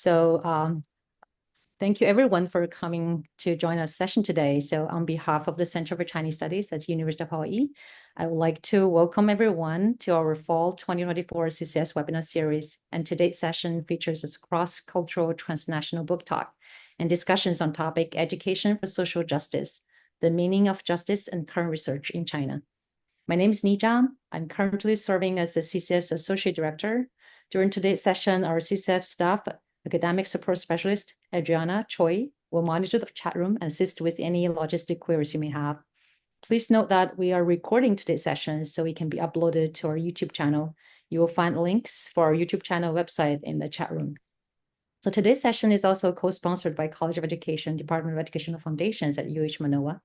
So thank you everyone for coming to join our session today. So on behalf of the Center for Chinese Studies at University of Hawaii, I would like to welcome everyone to our Fall 2024 CCS webinar series. And today's session features a cross-cultural transnational book talk and discussions on topic Education for Social Justice, the meaning of justice and current research in China. My name is Zhang. I'm currently serving as the CCS Associate Director. During today's session, our CCF staff, Academic Support Specialist Adriana Choi, will monitor the chat room and assist with any logistic queries you may have. Please note that we are recording today's session so it can be uploaded to our YouTube channel. You will find links for our YouTube channel website in the chat room. So today's session is also co-sponsored by College of Education, Department of Educational Foundations at UH Manoa.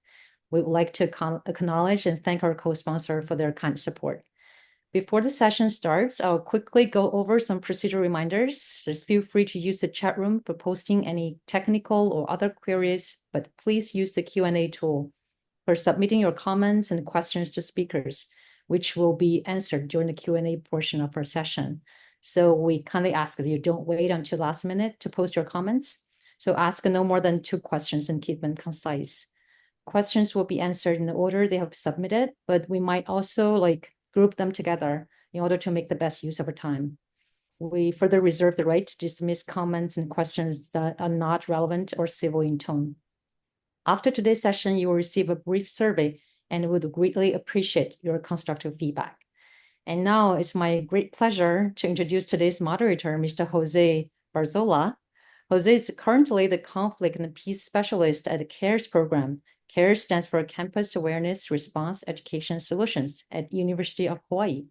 We would like to acknowledge and thank our co-sponsor for their kind support. Before the session starts, I'll quickly go over some procedural reminders. Just feel free to use the chat room for posting any technical or other queries, but please use the Q&A tool for submitting your comments and questions to speakers, which will be answered during the Q&A portion of our session. So we kindly ask that you don't wait until last minute to post your comments. So ask no more than 2 questions and keep them concise. Questions will be answered in the order they have submitted, but we might also group them together in order to make the best use of our time. We further reserve the right to dismiss comments and questions that are not relevant or civil in tone. After today's session, you will receive a brief survey and would greatly appreciate your constructive feedback. And now it's my great pleasure to introduce today's moderator, Mr. José Barzola. José is currently the Conflict and Peace Specialist at the CARES program. CARES stands for Campus Awareness Response Education Solutions at University of Hawaii.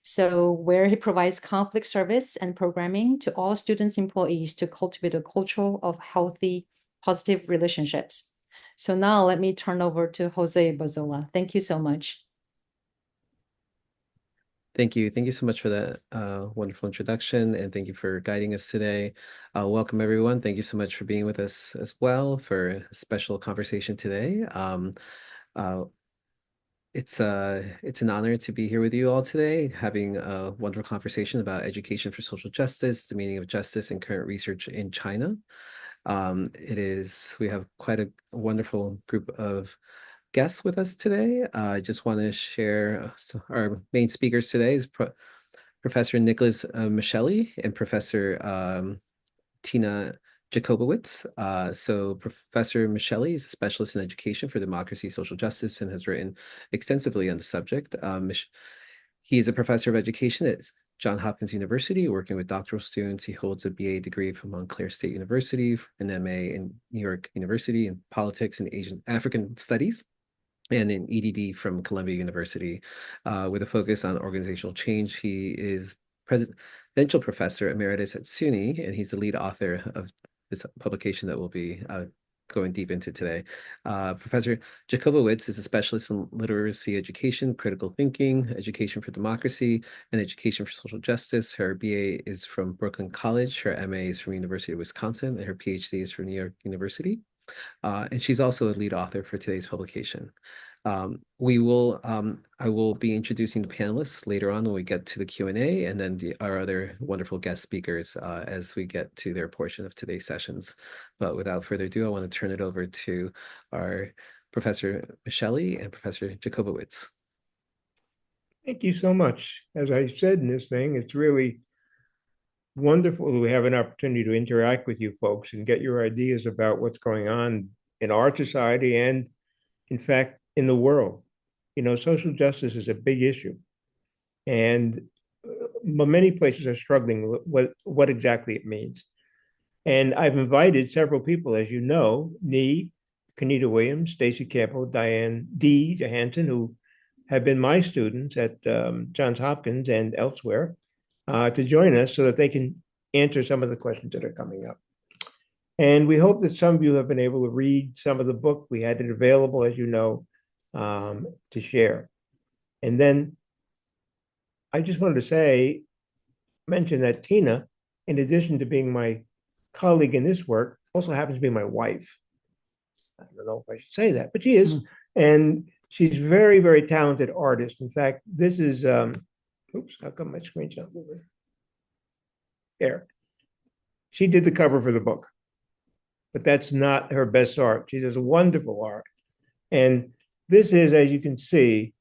So where he provides conflict service and programming to all students and employees to cultivate a culture of healthy, positive relationships. So now let me turn over to José Barzola. Thank you so much. Thank you. Thank you so much for that wonderful introduction, and thank you for guiding us today. Welcome, everyone. Thank you so much for being with us as well for a special conversation today. It's an honor to be here with you all today, having a wonderful conversation about education for social justice, the meaning of justice, and current research in China. We have quite a wonderful group of guests with us today. I just want to share our main speakers today is Professor Nicholas Michelli and Professor Tina Jacobowitz. So Professor Michelli is a specialist in education for democracy, social justice, and has written extensively on the subject. He is a professor of education at Johns Hopkins University, working with doctoral students. He holds a BA degree from Montclair State University, an MA in New York University in politics and Asian African studies, and an EDD from Columbia University, with a focus on organizational change. He is Presidential Professor Emeritus at SUNY, and he's the lead author of this publication that we'll be going deep into today. Professor Jacobowitz is a specialist in literacy education, critical thinking, education for democracy, and education for social justice. Her BA is from Brooklyn College, her MA is from University of Wisconsin, and her PhD is from New York University. And she's also a lead author for today's publication. I will be introducing the panelists later on when we get to the Q&A, and then our other wonderful guest speakers as we get to their portion of today's sessions. But without further ado, I want to turn it over to our Professor Michelli and Professor Jacobowitz. Thank you so much. As I said in this thing, it's really wonderful that we have an opportunity to interact with you folks and get your ideas about what's going on in our society and, in fact, in the world. You know, social justice is a big issue, and many places are struggling with what exactly it means. And I've invited several people, as you know, Nee, Kenita Williams, Stacy Campbell, Diane D. Johansson, who have been my students at Johns Hopkins and elsewhere, to join us so that they can answer some of the questions that are coming up. And we hope that some of you have been able to read some of the book. We had it available, as you know, to share. And then I just wanted to mention that Tina, in addition to being my colleague in this work, also happens to be my wife. I don't know if I should say that, but she is. And she's very, very talented artist. In fact, this is, oops, how come my screenshot's over there? She did the cover for the book, but that's not her best art. She does wonderful art. And this is, as you can see,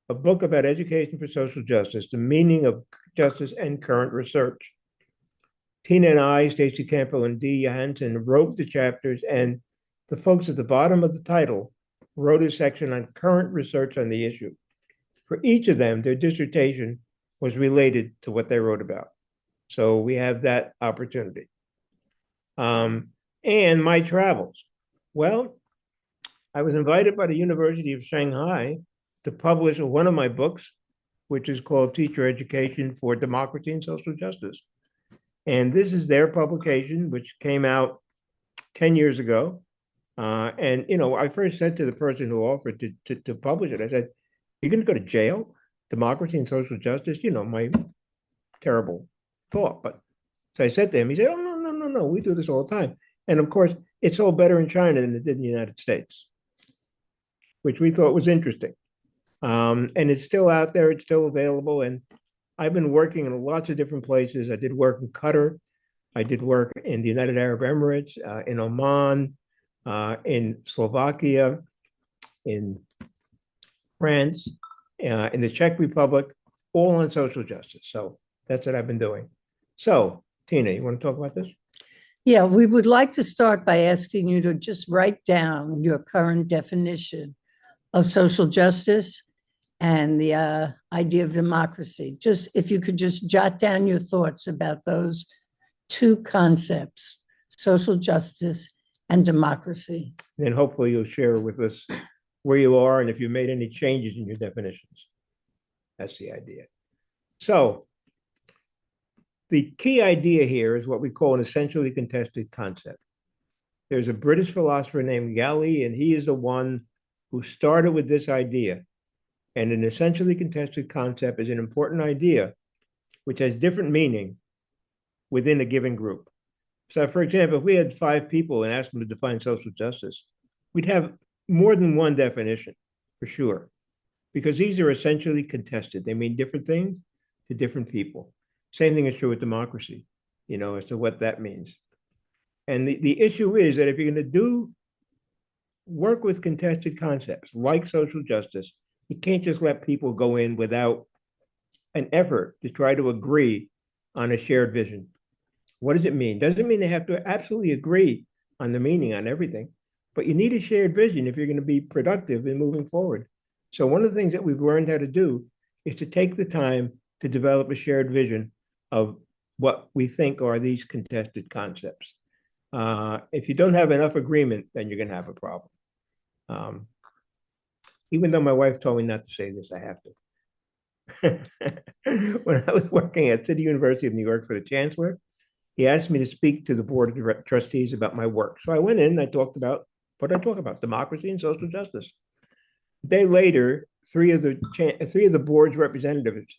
a book about education for social justice, the meaning of justice and current research. Tina and I, Stacy Campbell and Dee Johansen, wrote the chapters, and the folks at the bottom of the title wrote a section on current research on the issue. For each of them, their dissertation was related to what they wrote about. So we have that opportunity. And my travels. Well, I was invited by the University of Shanghai to publish one of my books, which is called Teacher Education for Democracy and Social Justice. And this is their publication, which came out 10 years ago. And, I first said to the person who offered to publish it, I said, "You're going to go to jail? Democracy and social justice?" My terrible thought. But so I said to him, he said, "Oh, no, we do this all the time." And of course, it sold better in China than it did in the United States, which we thought was interesting. And it's still out there, it's still available. And I've been working in lots of different places. I did work in Qatar. I did work in the United Arab Emirates, in Oman, in Slovakia, in France, in the Czech Republic, all on social justice. So that's what I've been doing. So, Tina, you want to talk about this? Yeah, we would like to start by asking you to just write down your current definition of social justice and the idea of democracy. Just if you could just jot down your thoughts about those two concepts, social justice and democracy. And hopefully you'll share with us where you are and if you made any changes in your definitions. That's the idea. So the key idea here is what we call an essentially contested concept. There's a British philosopher named Galli, and he is the one who started with this idea. And an essentially contested concept is an important idea which has different meaning within a given group. So, for example, if we had 5 people and asked them to define social justice, we'd have more than one definition, for sure, because these are essentially contested. They mean different things to different people. Same thing is true with democracy, as to what that means. And the issue is that if you're going to work with contested concepts like social justice, you can't just let people go in without an effort to try to agree on a shared vision. What does it mean? Doesn't mean they have to absolutely agree on the meaning on everything, but you need a shared vision if you're going to be productive in moving forward. So one of the things that we've learned how to do is to take the time to develop a shared vision of what we think are these contested concepts. If you don't have enough agreement, then you're going to have a problem. Even though my wife told me not to say this, I have to. When I was working at City University of New York for the chancellor, he asked me to speak to the board of trustees about my work. So I went in and I talked about what I talk about, democracy and social justice. A day later, three of the board's representatives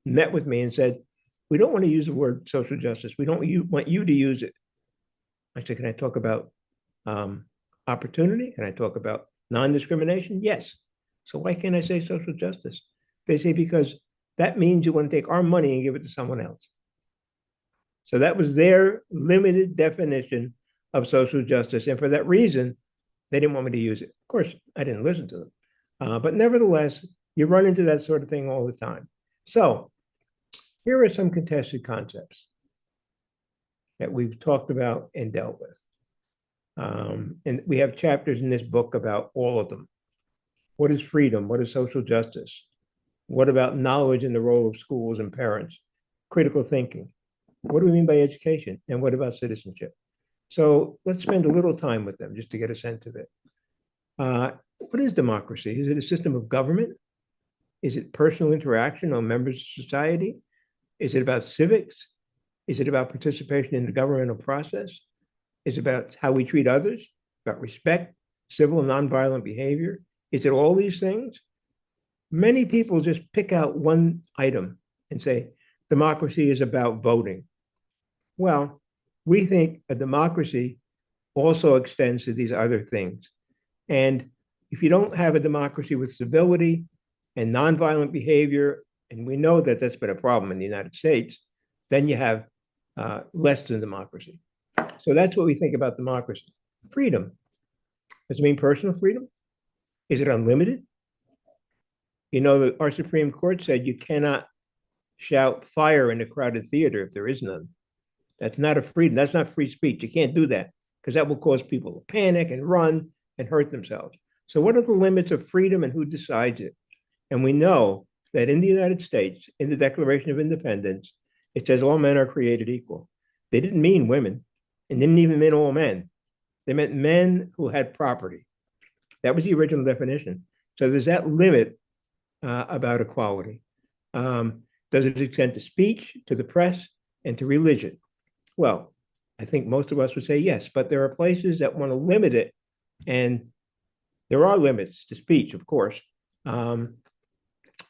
met with me and said, "We don't want to use the word social justice. We don't want you to use it." I said, "Can I talk about opportunity? Can I talk about non-discrimination?" "Yes." "So why can't I say social justice?" They say, "Because that means you want to take our money and give it to someone else." So that was their limited definition of social justice. And for that reason, they didn't want me to use it. Of course, I didn't listen to them. But nevertheless, you run into that sort of thing all the time. So here are some contested concepts that we've talked about and dealt with. And we have chapters in this book about all of them. What is freedom? What is social justice? What about knowledge and the role of schools and parents? Critical thinking. What do we mean by education? And what about citizenship? So let's spend a little time with them just to get a sense of it. What is democracy? Is it a system of government? Is it personal interaction on members of society? Is it about civics? Is it about participation in the governmental process? Is it about how we treat others? About respect, civil and nonviolent behavior? Is it all these things? Many people just pick out one item and say, democracy is about voting. Well, we think a democracy also extends to these other things. And if you don't have a democracy with civility and nonviolent behavior, and we know that that's been a problem in the United States, then you have less than democracy. So that's what we think about democracy. Freedom. Does it mean personal freedom? Is it unlimited? You know, our Supreme Court said you cannot shout fire in a crowded theater if there is none. That's not a freedom. That's not free speech. You can't do that because that will cause people to panic and run and hurt themselves. So what are the limits of freedom and who decides it? And we know that in the United States, in the Declaration of Independence, it says all men are created equal. They didn't mean women and didn't even mean all men. They meant men who had property. That was the original definition. So there's that limit about equality. Does it extend to speech, to the press, and to religion? Well, I think most of us would say yes, but there are places that want to limit it, and there are limits to speech, of course, and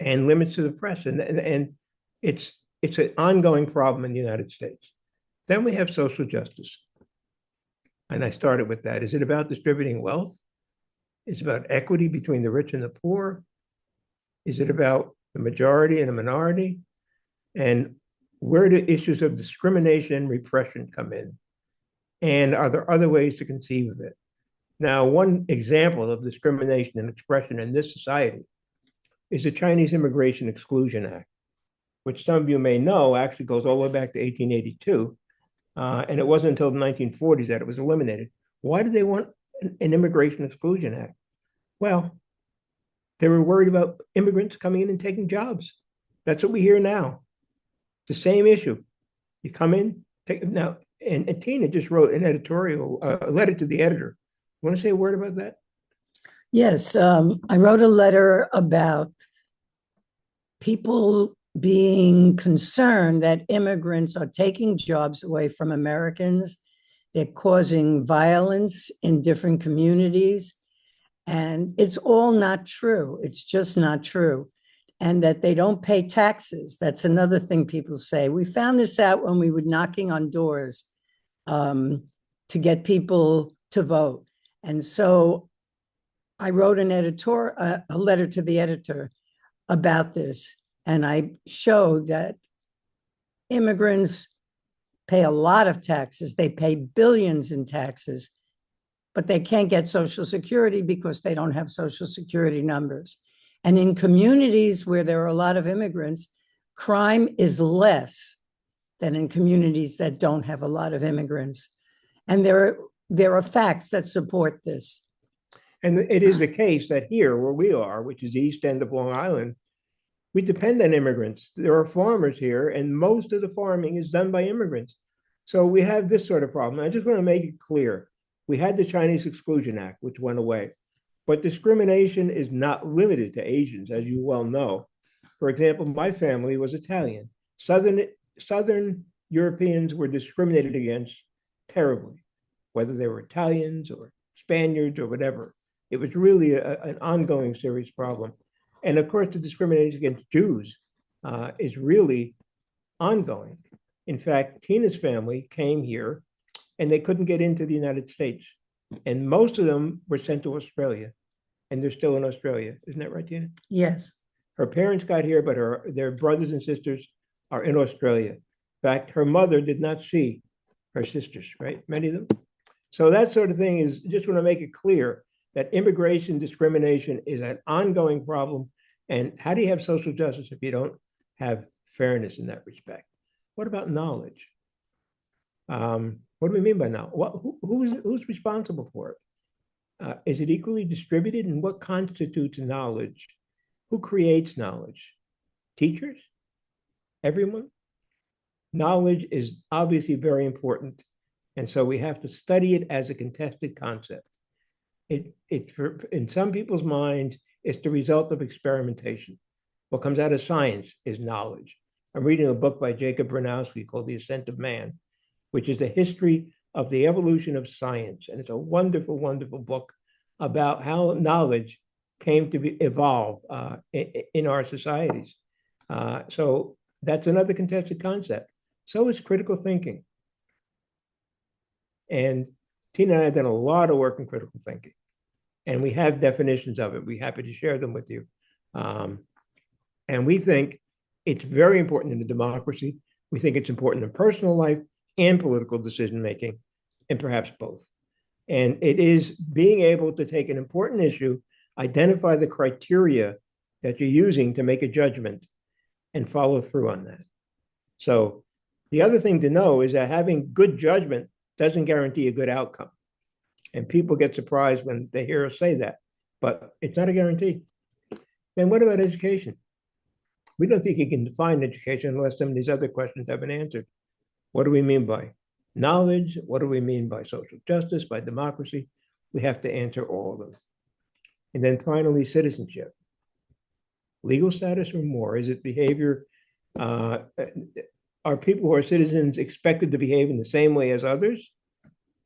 limits to the press, and it's an ongoing problem in the United States. Then we have social justice, and I started with that. Is it about distributing wealth? Is it about equity between the rich and the poor? Is it about the majority and the minority? And where do issues of discrimination and repression come in? And are there other ways to conceive of it? Now, one example of discrimination and expression in this society is the Chinese Immigration Exclusion Act, which some of you may know actually goes all the way back to 1882. And it wasn't until the 1940s that it was eliminated. Why did they want an Immigration Exclusion Act? Well, they were worried about immigrants coming in and taking jobs. That's what we hear now. It's the same issue. You come in, take now, and Tina just wrote an editorial, a letter to the editor. You want to say a word about that? Yes, I wrote a letter about people being concerned that immigrants are taking jobs away from Americans. They're causing violence in different communities. And it's all not true. It's just not true. And that they don't pay taxes. That's another thing people say. We found this out when we were knocking on doors to get people to vote. And so I wrote a letter to the editor about this. And I showed that immigrants pay a lot of taxes. They pay billions in taxes, but they can't get Social Security because they don't have Social Security numbers. And in communities where there are a lot of immigrants, crime is less than in communities that don't have a lot of immigrants. And there are facts that support this. And it is the case that here, where we are, which is the east end of Long Island, we depend on immigrants. There are farmers here, and most of the farming is done by immigrants. So we have this sort of problem. I just want to make it clear. We had the Chinese Exclusion Act, which went away. But discrimination is not limited to Asians, as you well know. For example, my family was Italian. Southern Europeans were discriminated against terribly, whether they were Italians or Spaniards or whatever. It was really an ongoing serious problem. And of course, the discrimination against Jews is really ongoing. In fact, Tina's family came here and they couldn't get into the United States. And most of them were sent to Australia, and they're still in Australia. Isn't that right, Tina? Yes. Her parents got here, but their brothers and sisters are in Australia. In fact, her mother did not see her sisters, right? Many of them. So that sort of thing is, just want to make it clear that immigration discrimination is an ongoing problem. And how do you have social justice if you don't have fairness in that respect? What about knowledge? What do we mean by knowledge? Who's responsible for it? Is it equally distributed? And what constitutes knowledge? Who creates knowledge? Teachers? Everyone? Knowledge is obviously very important. And so we have to study it as a contested concept. In some people's minds, it's the result of experimentation. What comes out of science is knowledge. I'm reading a book by Jacob Bronowski called The Ascent of Man, which is the history of the evolution of science. And it's a wonderful, wonderful book about how knowledge came to evolve in our societies. So that's another contested concept. So is critical thinking. And Tina and I have done a lot of work in critical thinking. And we have definitions of it. We're happy to share them with you. And we think it's very important in a democracy. We think it's important in personal life. and political decision-making, and perhaps both. And it is being able to take an important issue, identify the criteria that you're using to make a judgment, and follow through on that. So the other thing to know is that having good judgment doesn't guarantee a good outcome. And people get surprised when they hear us say that, but it's not a guarantee. Then what about education? We don't think you can define education unless some of these other questions have been answered. What do we mean by knowledge? What do we mean by social justice, by democracy? We have to answer all of them. And then finally, citizenship. Legal status or more? Is it behavior? Are people who are citizens expected to behave in the same way as others?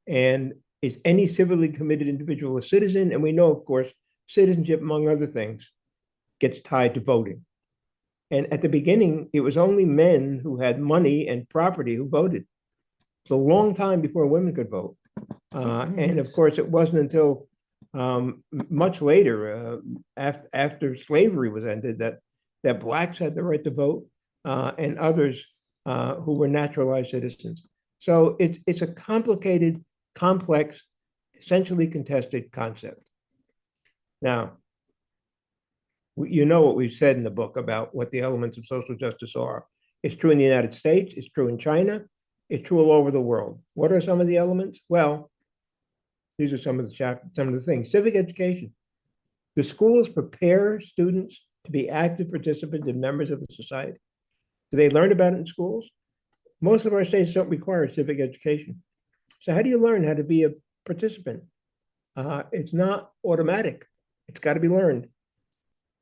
And is any civilly committed individual a citizen? And we know, of course, citizenship, among other things, gets tied to voting. And at the beginning, it was only men who had money and property who voted. It's a long time before women could vote. And of course, it wasn't until much later, after slavery was ended, that blacks had the right to vote, and others who were naturalized citizens. So it's a complicated, complex, essentially contested concept. Now, you know what we've said in the book about what the elements of social justice are. It's true in the United States, it's true in China, it's true all over the world. What are some of the elements? Well, these are some of the things. Civic education. The schools prepare students to be active participants and members of the society. Do they learn about it in schools? Most of our states don't require civic education. So how do you learn how to be a participant? It's not automatic. It's got to be learned.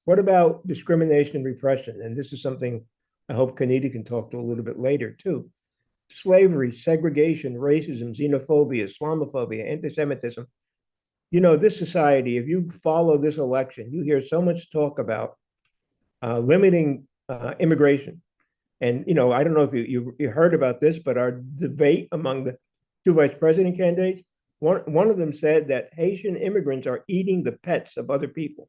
What about discrimination and repression? And this is something I hope Kanita can talk to a little bit later too. Slavery, segregation, racism, xenophobia, Islamophobia, anti-Semitism. You know, this society, if you follow this election, you hear so much talk about limiting immigration. And, you know, I don't know if you heard about this, but our debate among the two vice president candidates, one of them said that Haitian immigrants are eating the pets of other people.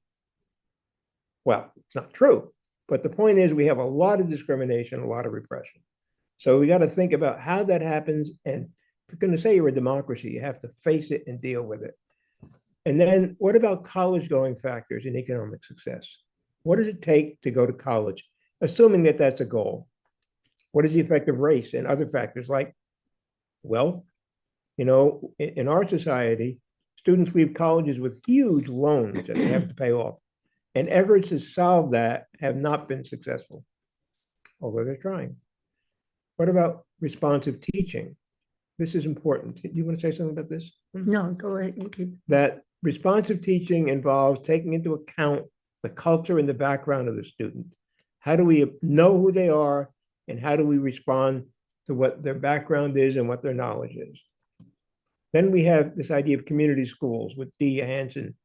Well, it's not true. But the point is we have a lot of discrimination, a lot of repression. So we got to think about how that happens. And if you're going to say you're a democracy, you have to face it and deal with it. And then what about college going factors in economic success? What does it take to go to college, assuming that that's a goal? What is the effect of race and other factors like wealth? You know, in our society, students leave colleges with huge loans that they have to pay off. And efforts to solve that have not been successful, although they're trying. What about responsive teaching? This is important. Do you want to say something about this? No, go ahead and keep. That responsive teaching involves taking into account the culture and the background of the student. How do we know who they are, and how do we respond to what their background is and what their knowledge is? Then we have this idea of community schools, which Dee Hansen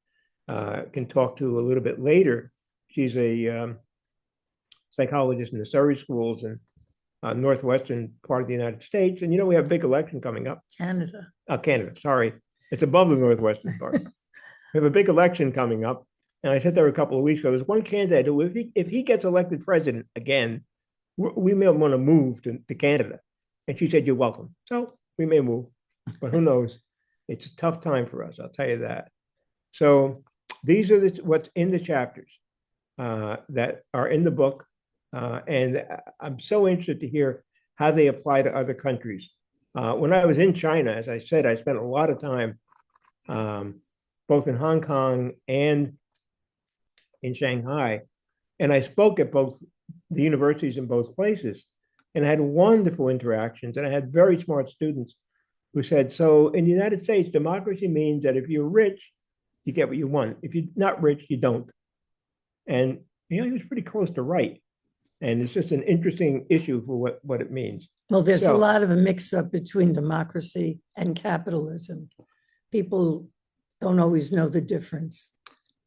can talk to a little bit later. She's a psychologist in the Surrey schools in northwestern part of the United States. And you know, we have a big election coming up. Canada. Canada, sorry. It's above the northwestern part. We have a big election coming up. And I said there a couple of weeks ago, there's one candidate who, if he gets elected president again, we may want to move to Canada. And she said, you're welcome. So we may move, but who knows? It's a tough time for us, I'll tell you that. So these are what's in the chapters that are in the book. And I'm so interested to hear how they apply to other countries. When I was in China, as I said, I spent a lot of time both in Hong Kong and in Shanghai. And I spoke at both the universities in both places. And I had wonderful interactions. And I had very smart students who said, so in the United States, democracy means that if you're rich, you get what you want. If you're not rich, you don't. And, you know, he was pretty close to right. And it's just an interesting issue for what it means. Well, there's a lot of a mix-up between democracy and capitalism. People don't always know the difference.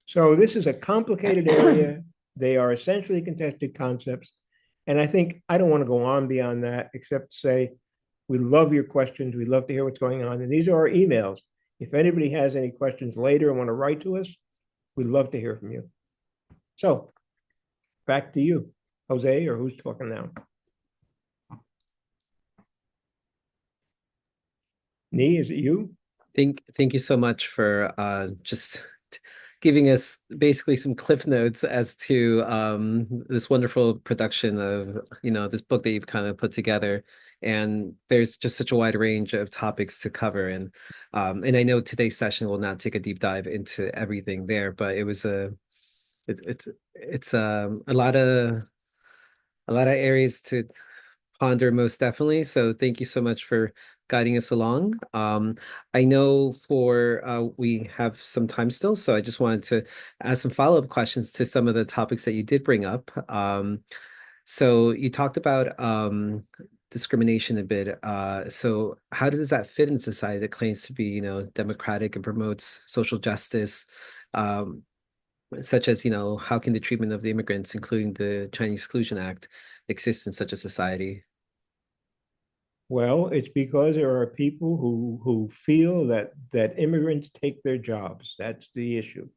So this is a complicated area. They are essentially contested concepts. And I think I don't want to go on beyond that, except to say, we love your questions. We love to hear what's going on. And these are our emails. If anybody has any questions later and want to write to us, we'd love to hear from you. So back to you, Jose, or who's talking now? Nee, is it you? Thank you so much for just giving us basically some cliff notes as to this wonderful production of this book that you've kind of put together. And there's just such a wide range of topics to cover. And I know today's session will not take a deep dive into everything there, but it's a lot of areas to ponder, most definitely. So thank you so much for guiding us along. I know we have some time still, so I just wanted to ask some follow-up questions to some of the topics that you did bring up. So you talked about discrimination a bit. So how does that fit in society that claims to be, democratic and promotes social justice? Such as, how can the treatment of the immigrants, including the Chinese Exclusion Act, exist in such a society? Well, it's because there are people who feel that immigrants take their jobs. That's the issue.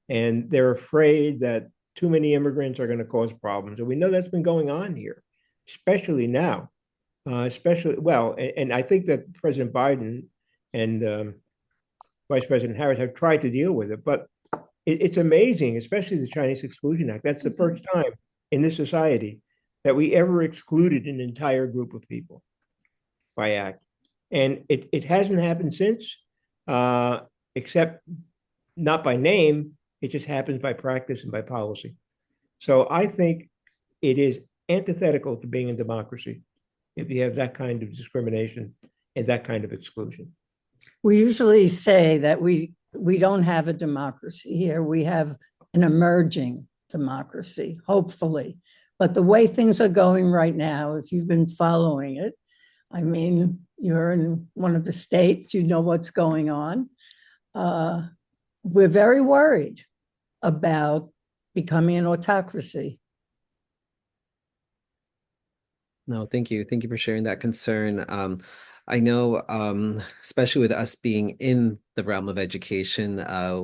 And they're afraid that too many immigrants are going to cause problems. And we know that's been going on here, especially now. And I think that President Biden and Vice President Harris have tried to deal with it, but it's amazing, especially the Chinese Exclusion Act. That's the first time in this society that we ever excluded an entire group of people by act. And it hasn't happened since, except not by name. It just happens by practice and by policy. So I think it is antithetical to being a democracy if you have that kind of discrimination and that kind of exclusion. We usually say that we don't have a democracy here. We have an emerging democracy, hopefully. But the way things are going right now, if you've been following it, I mean, you're in one of the states, you know what's going on. We're very worried about becoming an autocracy. No, thank you. Thank you for sharing that concern. I know, especially with us being in the realm of education,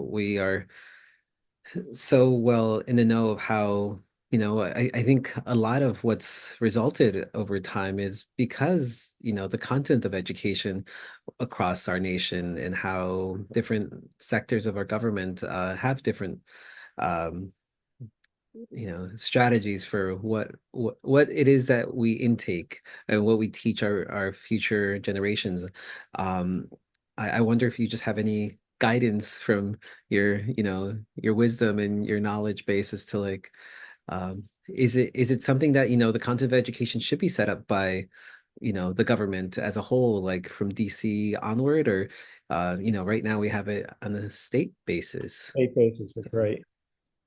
we are so well in the know of how, I think a lot of what's resulted over time is because, the content of education across our nation and how different sectors of our government have different strategies for what it is that we intake and what we teach our future generations. I wonder if you just have any guidance from your wisdom and your knowledge base as to like, is it something that the content of education should be set up by the government as a whole, like from DC onward, or right now we have it on a state basis. State basis, that's right.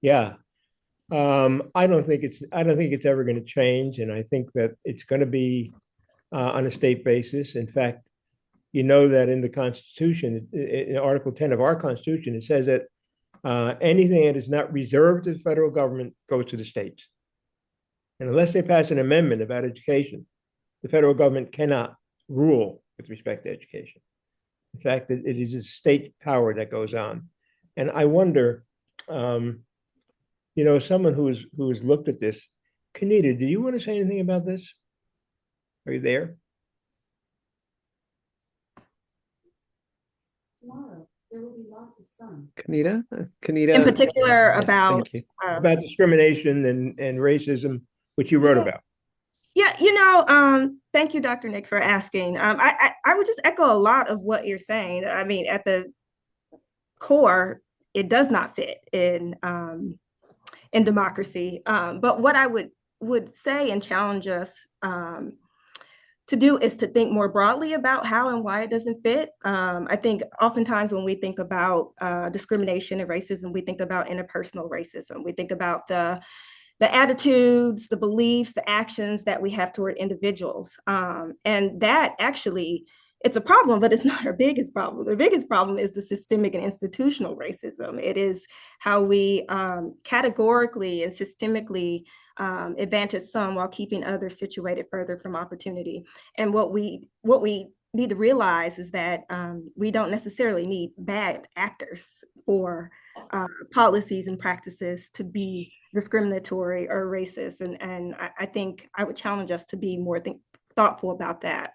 Yeah. I don't think it's ever going to change, and I think that it's going to be on a state basis. In fact, you know that in the Constitution, in Article 10 of our Constitution, it says that anything that is not reserved to the federal government goes to the states. And unless they pass an amendment about education, the federal government cannot rule with respect to education. In fact, it is a state power that goes on. And I wonder, someone who has looked at this, Kanita, do you want to say anything about this? Are you there? Tomorrow, there will be lots of sun. Kanita, In particular, yes, about discrimination and racism, which you wrote about. Yeah, thank you, Dr. Nick, for asking. I would just echo a lot of what you're saying. I mean, at the core, it does not fit in democracy. But what I would say and challenge us to do is to think more broadly about how and why it doesn't fit. I think oftentimes when we think about discrimination and racism, we think about interpersonal racism. We think about the attitudes, the beliefs, the actions that we have toward individuals. And that actually, it's a problem, but it's not our biggest problem. The biggest problem is the systemic and institutional racism. It is how we categorically and systemically advantage some while keeping others situated further from opportunity. And what we need to realize is that we don't necessarily need bad actors for policies and practices to be discriminatory or racist. And I think I would challenge us to be more thoughtful about that.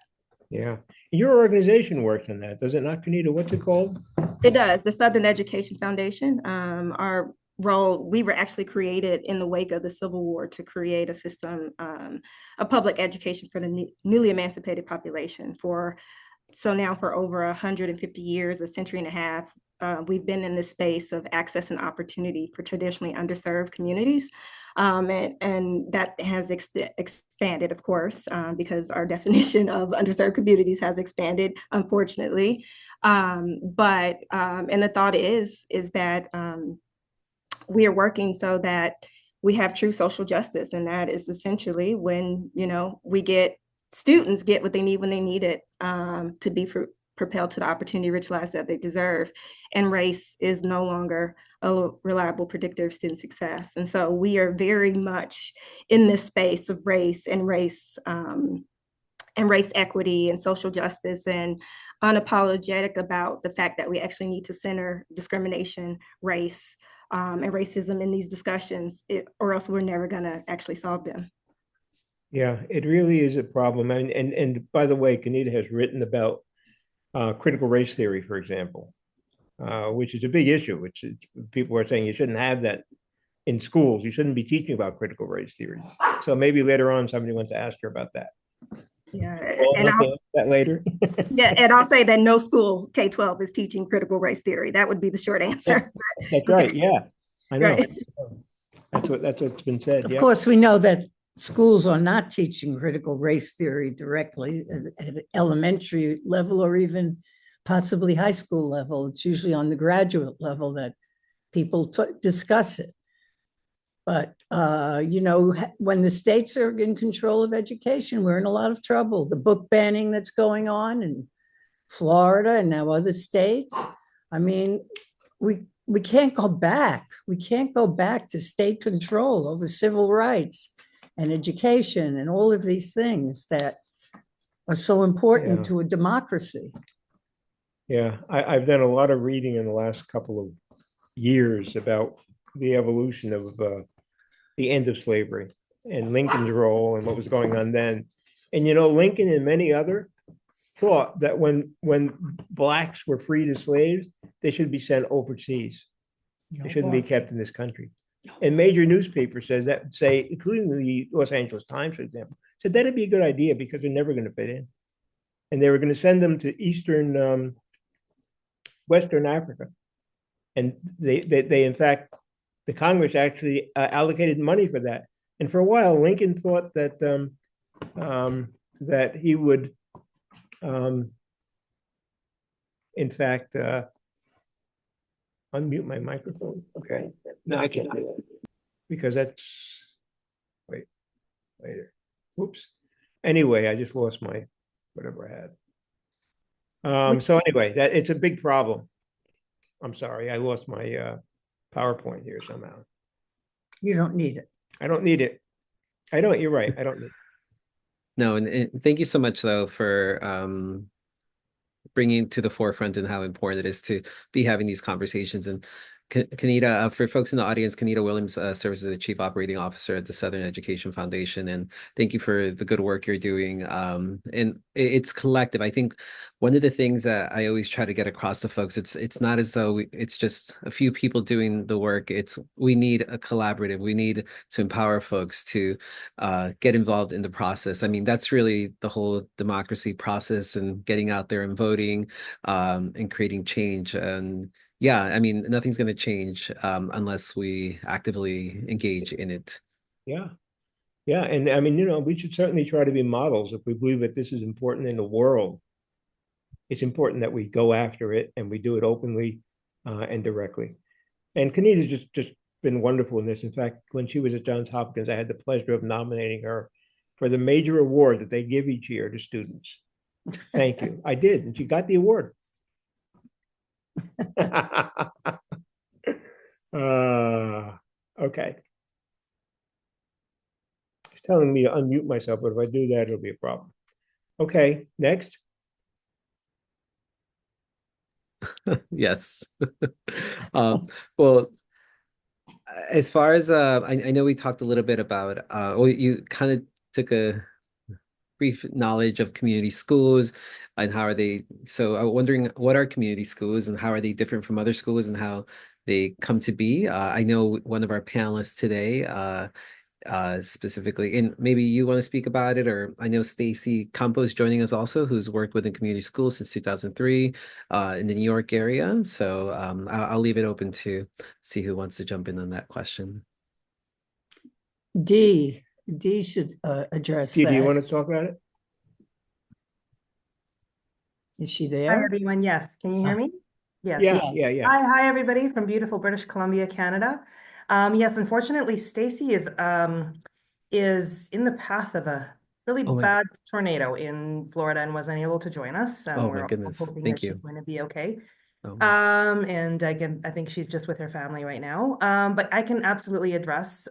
Yeah. Your organization works on that, does it not, Kanita? What's it called? It does. The Southern Education Foundation. Our role, we were actually created in the wake of the Civil War to create a system of public education for the newly emancipated population. So now for over 150 years, a century and a half, we've been in this space of access and opportunity for traditionally underserved communities. And that has expanded, of course, because our definition of underserved communities has expanded, unfortunately. And the thought is that we are working so that we have true social justice. And that is essentially when, we get students get what they need when they need it to be propelled to the opportunity-rich lives that they deserve. And race is no longer a reliable predictor of student success. And so we are very much in this space of race and race equity and social justice, and unapologetic about the fact that we actually need to center discrimination, race, and racism in these discussions, or else we're never going to actually solve them. Yeah, it really is a problem. And by the way, Kanita has written about critical race theory, for example, which is a big issue. People are saying you shouldn't have that in schools. You shouldn't be teaching about critical race theory. So maybe later on somebody wants to ask her about that. Yeah, Well, and I'll that later. Yeah, and I'll say that no school K-12 is teaching critical race theory. That would be the short answer. That's right. Yeah, I know. Right. That's what's been said. Of Yeah. course, we know that schools are not teaching critical race theory directly at elementary level or even possibly high school level. It's usually on the graduate level that people discuss it. But, when the states are in control of education, we're in a lot of trouble. The book banning that's going on in Florida and now other states. I mean, we can't go back. We can't go back to state control over civil rights and education and all of these things that are so important to a democracy. Yeah, I've done a lot of reading in the last couple of years about the evolution of the end of slavery and Lincoln's role and what was going on then. And Lincoln and many others thought that when blacks were freed as slaves, they should be sent overseas. They shouldn't be kept in this country. And major newspapers say, including the Los Angeles Times, for example, said that'd be a good idea because they're never going to fit in. And they were going to send them to Western Africa. And they in fact, the Congress actually allocated money for that. And for a while, Lincoln thought that that he would, in fact, unmute my microphone. Okay, no, I can't do that because that's later. Whoops. Anyway, I just lost my whatever I had. So anyway, it's a big problem. I'm sorry, I lost my PowerPoint here somehow. You don't need it. I don't need it. I don't. You're right. I don't need it. No, and thank you so much though for bringing to the forefront and how important it is to be having these conversations. And Kanita, for folks in the audience, Kanita Williams serves as the Chief Operating Officer at the Southern Education Foundation. And thank you for the good work you're doing. And it's collective. I think one of the things that I always try to get across to folks, it's not as though it's just a few people doing the work. We need a collaborative. We need to empower folks to get involved in the process. I mean, that's really the whole democracy process and getting out there and voting and creating change. And yeah, I mean, nothing's going to change unless we actively engage in it. Yeah. Yeah. And I mean, we should certainly try to be models if we believe that this is important in the world. It's important that we go after it and we do it openly and directly. And Kanita's just been wonderful in this. In fact, when she was at Johns Hopkins, I had the pleasure of nominating her for the major award that they give each year to students. Thank you. I did. And she got the award. Okay. It's telling me to unmute myself, but if I do that, it'll be a problem. Okay, next. Yes. Well, as far as I know we talked a little bit about well, you kind of took a brief knowledge of community schools and how are they. So I'm wondering, what are community schools and how are they different from other schools and how they come to be? I know one of our panelists today, specifically, and maybe you want to speak about it, or I know Stacy Campo is joining us also, who's worked within community schools since 2003 in the New York area. So I'll leave it open to see who wants to jump in on that question. D should address Dee, that. do you want to talk about it? Is she Hi, there? everyone. Yes. Can you hear me? Yes. Yeah, Yes. Hi, everybody from beautiful British Columbia, Canada. Yes, unfortunately, Stacy is in the path of a really Oh my bad tornado in Florida and wasn't able to join us. Oh my We're all goodness. hoping Thank that she's you. going to be okay. Oh, And again, I think she's just with her family right now. But I can absolutely address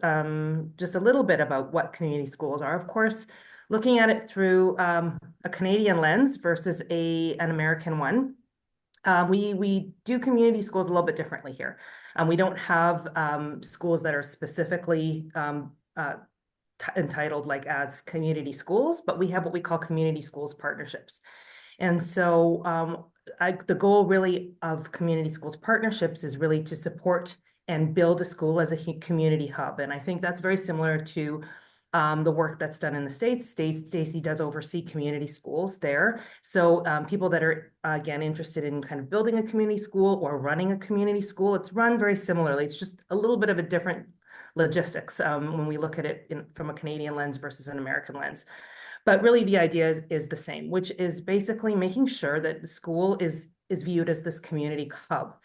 just a little bit about what community schools are. Of course, looking at it through a Canadian lens versus an American one. We do community schools a little bit differently here. We don't have schools that are specifically entitled like as community schools, but we have what we call community schools partnerships. And so the goal really of community schools partnerships is really to support and build a school as a community hub. And I think that's very similar to the work that's done in the States. Stacy does oversee community schools there. So people that are, again, interested in kind of building a community school or running a community school, it's run very similarly. It's just a little bit of a different logistics when we look at it from a Canadian lens versus an American lens. But really the idea is the same, which is basically making sure that the school is viewed as this community hub.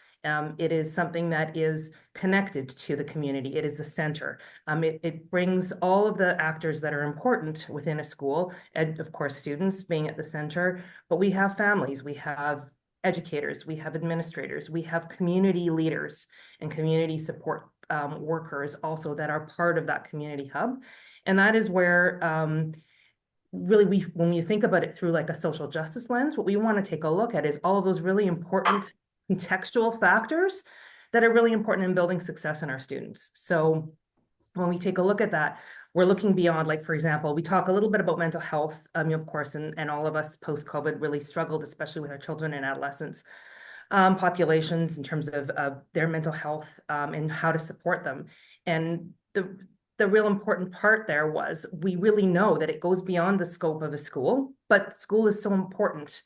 It is something that is connected to the community. It is the center. It brings all of the actors that are important within a school, and of course, students being at the center, but we have families, we have educators, we have administrators, we have community leaders and community support workers also that are part of that community hub. And that is where really when you think about it through like a social justice lens, what we want to take a look at is all of those really important contextual factors that are really important in building success in our students. So when we take a look at that, we're looking beyond, like, for example, we talk a little bit about mental health, of course, and all of us post-COVID really struggled, especially with our children and adolescents populations in terms of their mental health and how to support them. And the real important part there was we really know that it goes beyond the scope of a school, but school is so important.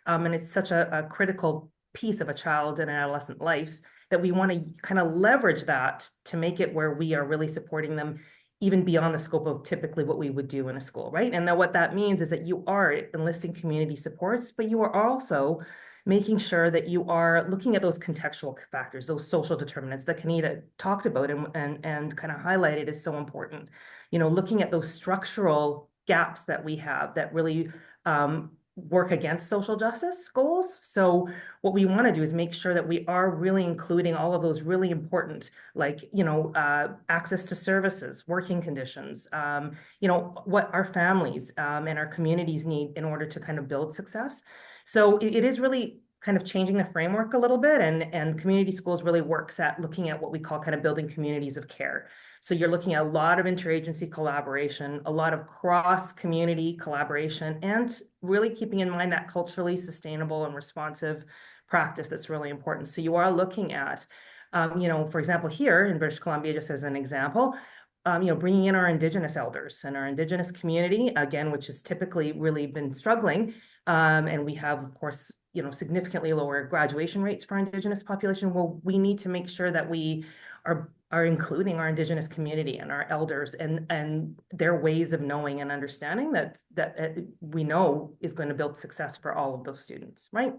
And it's such a critical piece of a child and an adolescent life that we want to kind of leverage that to make it where we are really supporting them even beyond the scope of typically what we would do in a school, right? And then what that means is that you are enlisting community supports, but you are also making sure that you are looking at those contextual factors, those social determinants that Kanita talked about and kind of highlighted is so important. Looking at those structural gaps that we have that really work against social justice goals. So what we want to do is make sure that we are really including all of those really important, like, access to services, working conditions, what our families and our communities need in order to kind of build success. So it is really kind of changing the framework a little bit, and community schools really works at looking at what we call kind of building communities of care. So you're looking at a lot of interagency collaboration, a lot of cross-community collaboration, and really keeping in mind that culturally sustainable and responsive practice that's really important. So you are looking at, for example, here in British Columbia, just as an example, bringing in our Indigenous elders and our Indigenous community, again, which has typically really been struggling. And we have, of course, significantly lower graduation rates for Indigenous population. Well, we need to make sure that we are including our Indigenous community and our elders and their ways of knowing and understanding that we know is going to build success for all of those students, right?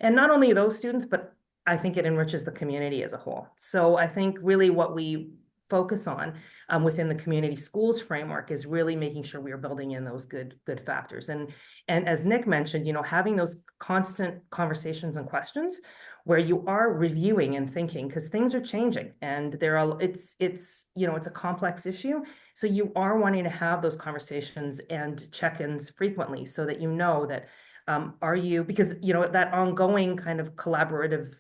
And not only those students, but I think it enriches the community as a whole. So I think really what we focus on within the community schools framework is really making sure we are building in those good factors. And as Nick mentioned, having those constant conversations and questions where you are reviewing and thinking, because things are changing and it's a complex issue. So you are wanting to have those conversations and check-ins frequently so that that because that ongoing kind of collaborative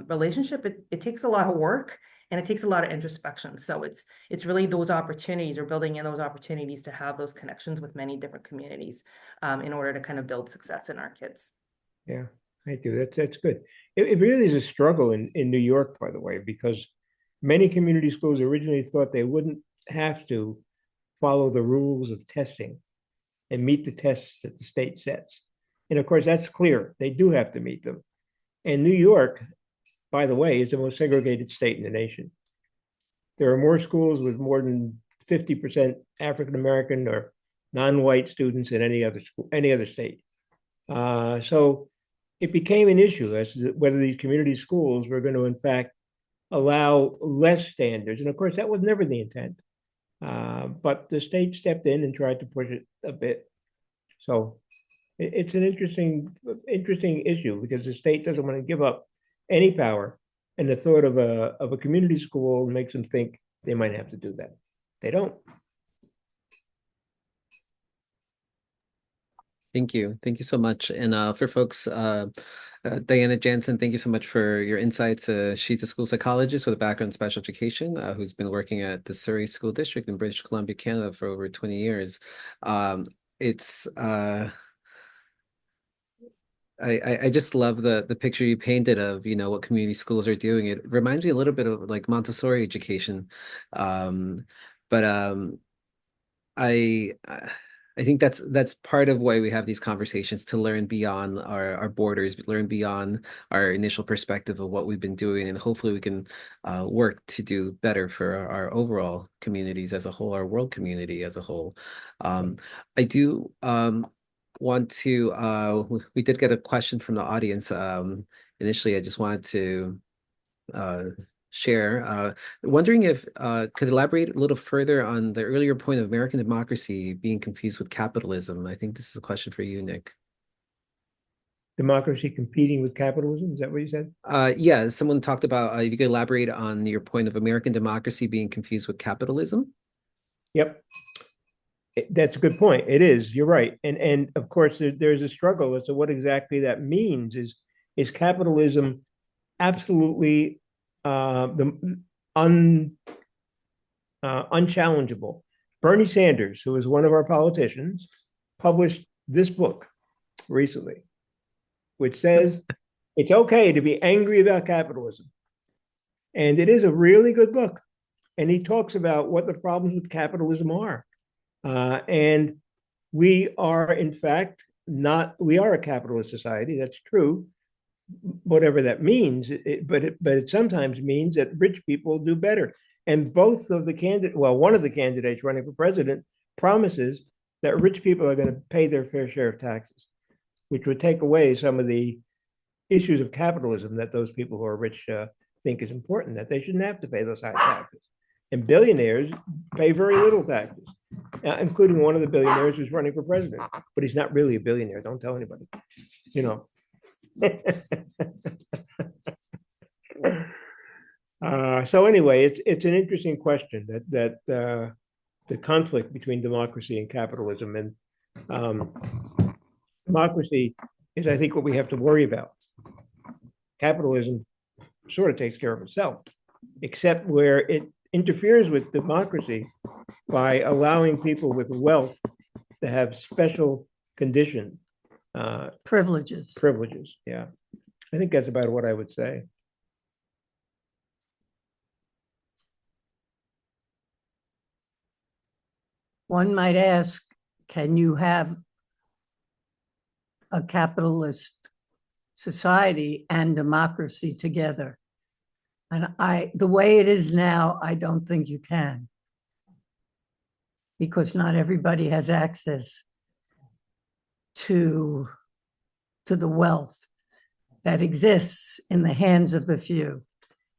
relationship, it takes a lot of work And it takes a lot of introspection. So it's really those opportunities, or building in those opportunities to have those connections with many different communities in order to kind of build success in our kids. Yeah, thank you. That's good. It really is a struggle in New York, by the way, because many community schools originally thought they wouldn't have to follow the rules of testing and meet the tests that the state sets. And of course, that's clear. They do have to meet them. And New York, by the way, is the most segregated state in the nation. There are more schools with more than 50% African American or non-white students than any other school, any other state. So it became an issue as to whether these community schools were going to, in fact, allow less standards. And of course, that was never the intent. But the state stepped in and tried to push it a bit. So it's an interesting issue because the state doesn't want to give up any power. And the thought of a community school makes them think they might have to do that. They don't. Thank you. Thank you so much. And for folks, Diana Jansen, thank you so much for your insights. She's a school psychologist with a background in special education who's been working at the Surrey School District in British Columbia, Canada for over 20 years. I just love the picture you painted of, you know, what community schools are doing. It reminds me a little bit of like Montessori education. I think that's part of why we have these conversations, to learn beyond our borders, learn beyond our initial perspective of what we've been doing, and hopefully we can work to do better for our overall communities as a whole, our world community as a whole. I do want to, we did get a question from the audience. Initially, I just wanted to share, wondering if could elaborate a little further on the earlier point of American democracy being confused with capitalism. I think this is a question for you, Nick. Democracy competing with capitalism, is that what you said? Yeah, someone talked about, if you could elaborate on your point of American democracy being confused with capitalism. Yep. That's a good point. It is. You're right. And of course, there's a struggle as to what exactly that means. Is capitalism absolutely unchallengeable? Bernie Sanders, who is one of our politicians, published this book recently, which says it's okay to be angry about capitalism. And it is a really good book. And he talks about what the problems with capitalism are. And we are, in fact, we are a capitalist society. That's true. Whatever that means, but it sometimes means that rich people do better. And both of the one of the candidates running for president promises that rich people are going to pay their fair share of taxes, which would take away some of the issues of capitalism that those people who are rich think is important, that they shouldn't have to pay those high taxes. And billionaires pay very little taxes, including one of the billionaires who's running for president. But he's not really a billionaire. Don't tell anybody, you know. So anyway, it's an interesting question that the conflict between democracy and capitalism, and democracy is, I think, what we have to worry about. Capitalism sort of takes care of itself, except where it interferes with democracy by allowing people with wealth to have special conditions. Privileges. Yeah. I think that's about what I would say. One might ask, can you have a capitalist society and democracy together? And the way it is now, I don't think you can, because not everybody has access to the wealth that exists in the hands of the few.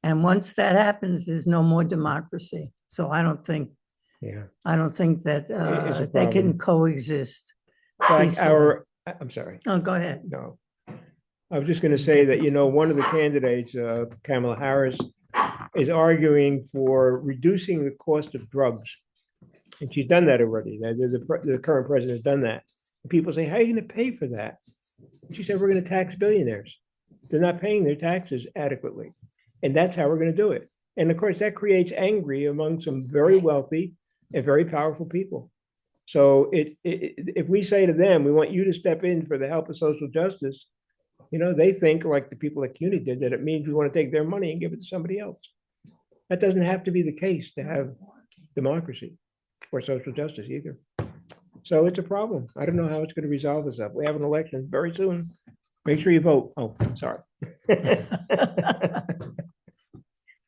And once that happens, there's no more democracy. So I don't think that they can coexist. Like I'm sorry. Oh, go ahead. No, I was just going to say that, you know, one of the candidates, Kamala Harris, is arguing for reducing the cost of drugs. And she's done that already. The current president has done that. And people say, how are you going to pay for that? She said, we're going to tax billionaires. They're not paying their taxes adequately. And that's how we're going to do it. And of course, that creates angry among some very wealthy and very powerful people. So if we say to them, we want you to step in for the help of social justice, they think like the people at CUNY did, that it means we want to take their money and give it to somebody else. That doesn't have to be the case to have democracy or social justice either. So it's a problem. I don't know how it's going to resolve itself. We have an election very soon. Make sure you vote. Oh, sorry.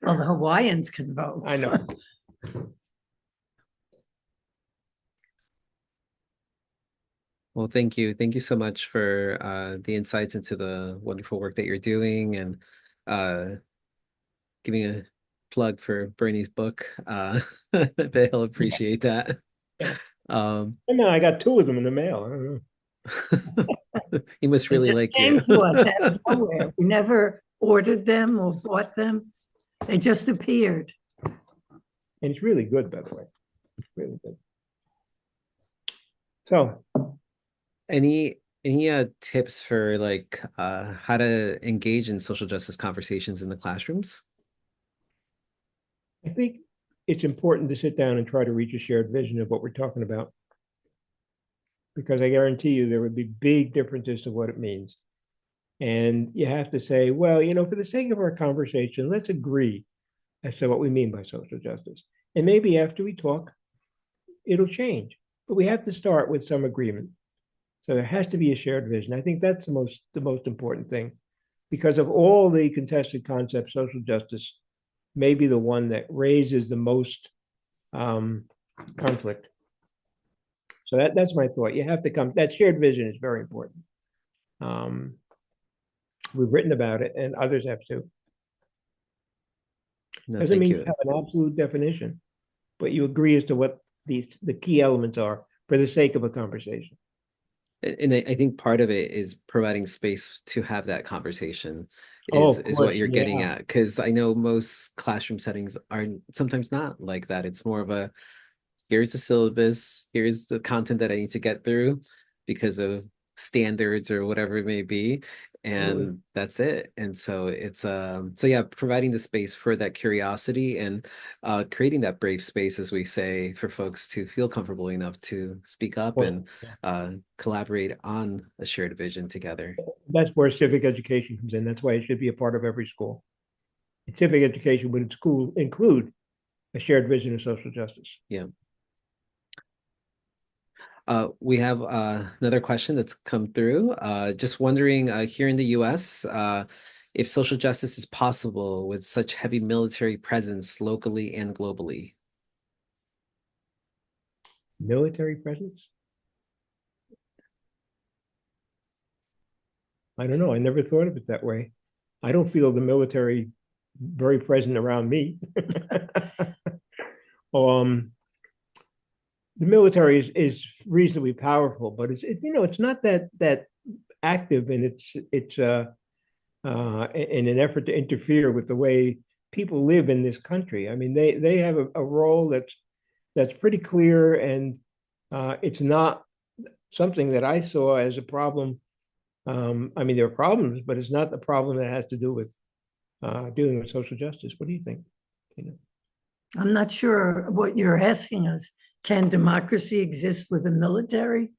Well, the Hawaiians can vote. I know. Well, thank you. Thank you so much for the insights into the wonderful work that you're doing, and giving a plug for Bernie's book. I bet he'll appreciate that. No, I got 2 of them in the mail. I don't know. He must really They like came you. to us out of nowhere. We never ordered them or bought them. They just appeared. And it's really good, by the way. It's really good. So, Any tips for like how to engage in social justice conversations in the classrooms? I think it's important to sit down and try to reach a shared vision of what we're talking about, because I guarantee you there would be big differences to what it means. And you have to say, well, for the sake of our conversation, let's agree as to what we mean by social justice. And maybe after we talk, it'll change. But we have to start with some agreement. So there has to be a shared vision. I think that's the most important thing, because of all the contested concepts, social justice may be the one that raises the most conflict. So that's my thought. You have to that shared vision is very important. We've written about it, and others have too. No, Doesn't thank mean you. you have an absolute definition, but you agree as to what the key elements are for the sake of a conversation. And I think part of it is providing space to have that conversation Oh, is of what you're course, getting yeah. at. Because I know most classroom settings are sometimes not like that. It's more of a, here's the syllabus, here's the content that I need to get through because of standards or whatever it may be, Totally. and that's it. And so it's so yeah, providing the space for that curiosity, and creating that brave space, as we say, for folks to feel comfortable enough to speak up Well, and collaborate on a shared vision together. that's where civic education comes in. That's why it should be a part of every school. Civic education would include a shared vision of social justice. Yeah. We have another question that's come through. Just wondering, here in the US, if social justice is possible with such heavy military presence locally and globally. Military presence? I don't know. I never thought of it that way. I don't feel the military very present around me. The military is reasonably powerful, but it's not that active in its in an effort to interfere with the way people live in this country. I mean, they have a role that's pretty clear, and it's not something that I saw as a problem. I mean, there are problems, but it's not the problem that has to do with dealing with social justice. What do you think? I'm not sure what you're asking us. Can democracy exist with a military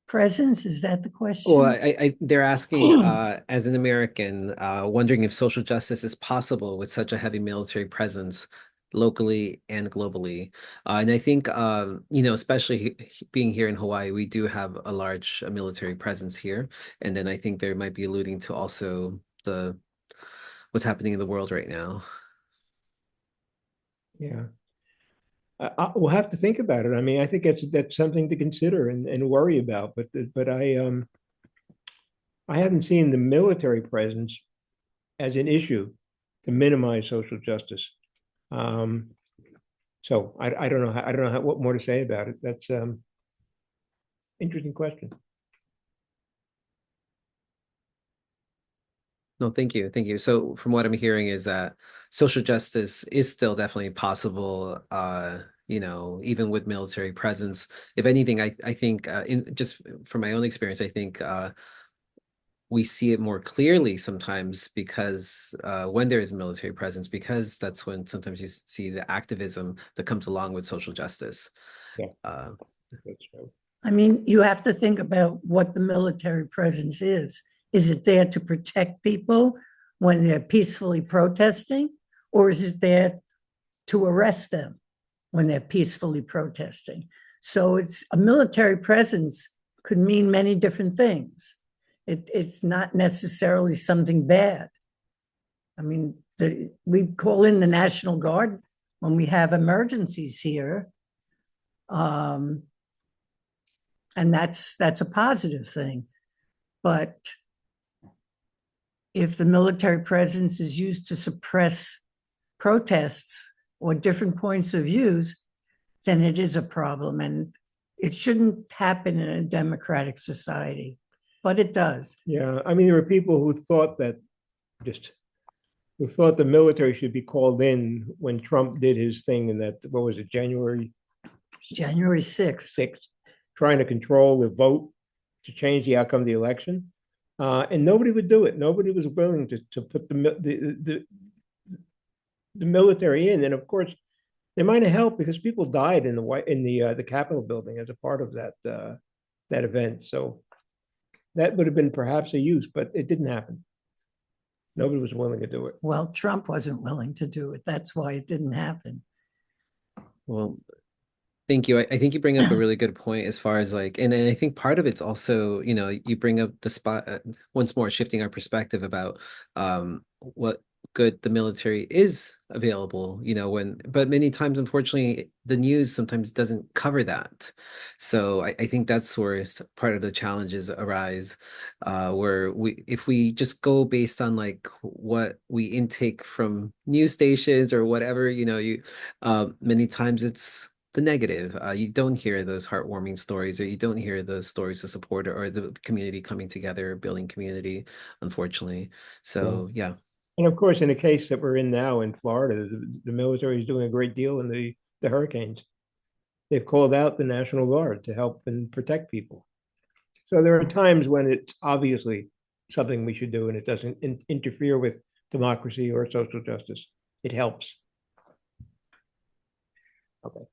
presence? Is that the question? Well, they're asking, as an American, wondering if social justice is possible with such a heavy military presence locally and globally. And I think, especially being here in Hawaii, we do have a large military presence here. And then I think they might be alluding to also what's happening in the world right now. Yeah. We'll have to think about it. I mean, I think that's something to consider and worry about. But I haven't seen the military presence as an issue to minimize social justice. So I don't know what more to say about it. That's interesting question. No, thank you. Thank you. So from what I'm hearing is that social justice is still definitely possible, even with military presence. If anything, I think, just from my own experience, I think we see it more clearly sometimes because when there is military presence, because that's when sometimes you see the activism that comes along with social justice. Yeah. That's true. I mean, you have to think about what the military presence is. Is it there to protect people when they're peacefully protesting? Or is it there to arrest them when they're peacefully protesting? So it's a military presence could mean many different things. It's not necessarily something bad. I mean, we call in the National Guard when we have emergencies here. And that's a positive thing. But if the military presence is used to suppress protests or different points of views, then it is a problem. And it shouldn't happen in a democratic society, but it does. Yeah, I mean, there were people who thought the military should be called in when Trump did his thing in that, what was it, January 6th. 6th, trying to control the vote to change the outcome of the election. And nobody would do it. Nobody was willing to put the military in. And of course, they might have helped because people died in the Capitol building as a part of that event. So that would have been perhaps a use, but it didn't happen. Nobody was willing to do it. Well, Trump wasn't willing to do it. That's why it didn't happen. Well, thank you. I think you bring up a really good point as far as like, and I think part of it's also, you bring up the spot once more, shifting our perspective about what good the military is available, but many times, unfortunately, the news sometimes doesn't cover that. So I think that's where part of the challenges arise, where if we just go based on like what we intake from news stations or whatever, many times it's the negative. You don't hear those heartwarming stories, or you don't hear those stories of support or the community coming together, building community, unfortunately. So yeah. And of course, in the case that we're in now in Florida, the military is doing a great deal in the hurricanes. They've called out the National Guard to help and protect people. So there are times when it's obviously something we should do, and it doesn't interfere with democracy or social justice. It helps. Okay.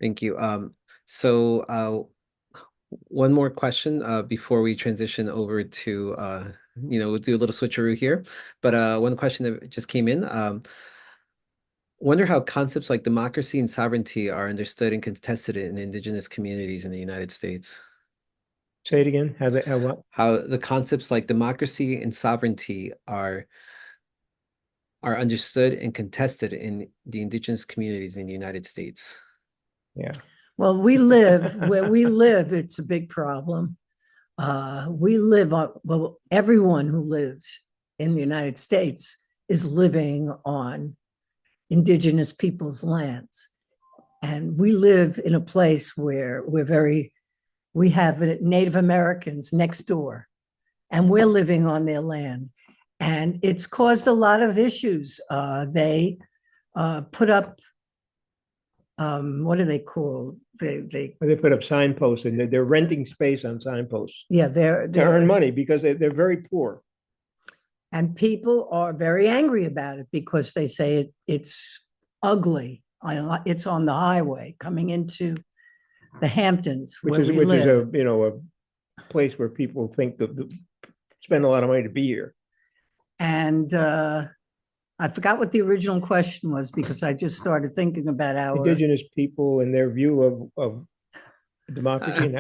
Thank you. So one more question before we transition over to we'll do a little switcheroo here. But one question that just came in. Wonder how concepts like democracy and sovereignty are understood and contested in indigenous communities in the United States. Say it again. How what? How the concepts like democracy and sovereignty are understood and contested in the indigenous communities in the United States. Yeah. Well, we live where we live. It's a big problem. We live on, well, everyone who lives in the United States is living on indigenous people's lands. And we live in a place where we have Native Americans next door, and we're living on their land. And it's caused a lot of issues. They put up, what are they called? They put up signposts, and they're renting space on signposts. Yeah, to earn money because they're very poor. And people are very angry about it because they say it's ugly. It's on the highway coming into the Hamptons, which is a place where people think that spend a lot of money to be here. And I forgot what the original question was because I just started thinking about our indigenous people and their view of democracy.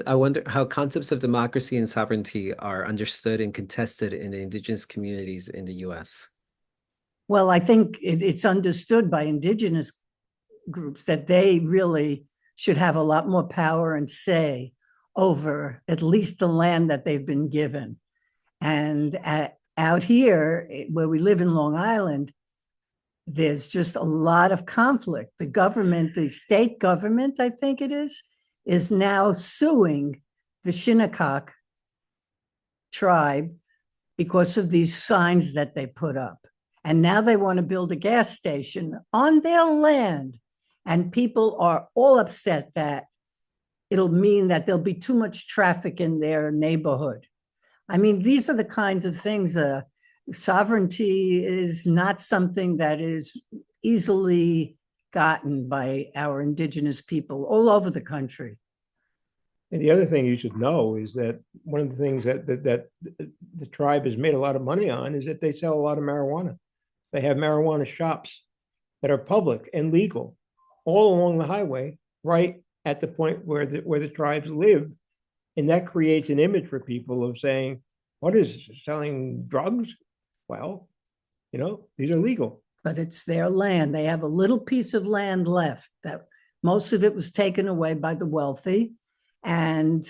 I wonder how concepts of democracy and sovereignty are understood and contested in the indigenous communities in the U.S. Well, I think it's understood by indigenous groups that they really should have a lot more power and say over at least the land that they've been given. And out here, where we live in Long Island, there's just a lot of conflict. The government, the state government, I think it is now suing the Shinnecock tribe because of these signs that they put up. And now they want to build a gas station on their land. And people are all upset that it'll mean that there'll be too much traffic in their neighborhood. I mean, these are the kinds of things, sovereignty is not something that is easily gotten by our indigenous people all over the country. And the other thing you should know is that one of the things that the tribe has made a lot of money on is that they sell a lot of marijuana. They have marijuana shops that are public and legal all along the highway, right at the point where the tribes live. And that creates an image for people of saying, what is this, selling drugs? Well, these are legal. But it's their land. They have a little piece of land left that most of it was taken away by the wealthy. And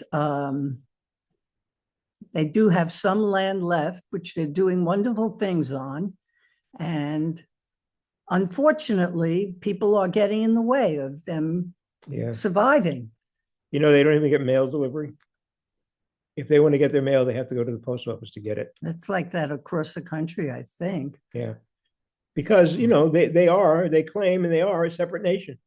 they do have some land left, which they're doing wonderful things on. And unfortunately, people are getting in the way of them surviving. They don't even get mail delivery. If they want to get their mail, they have to go to the post office to get it. It's like that across the country, I think. Yeah. Because, they claim and they are a separate nation.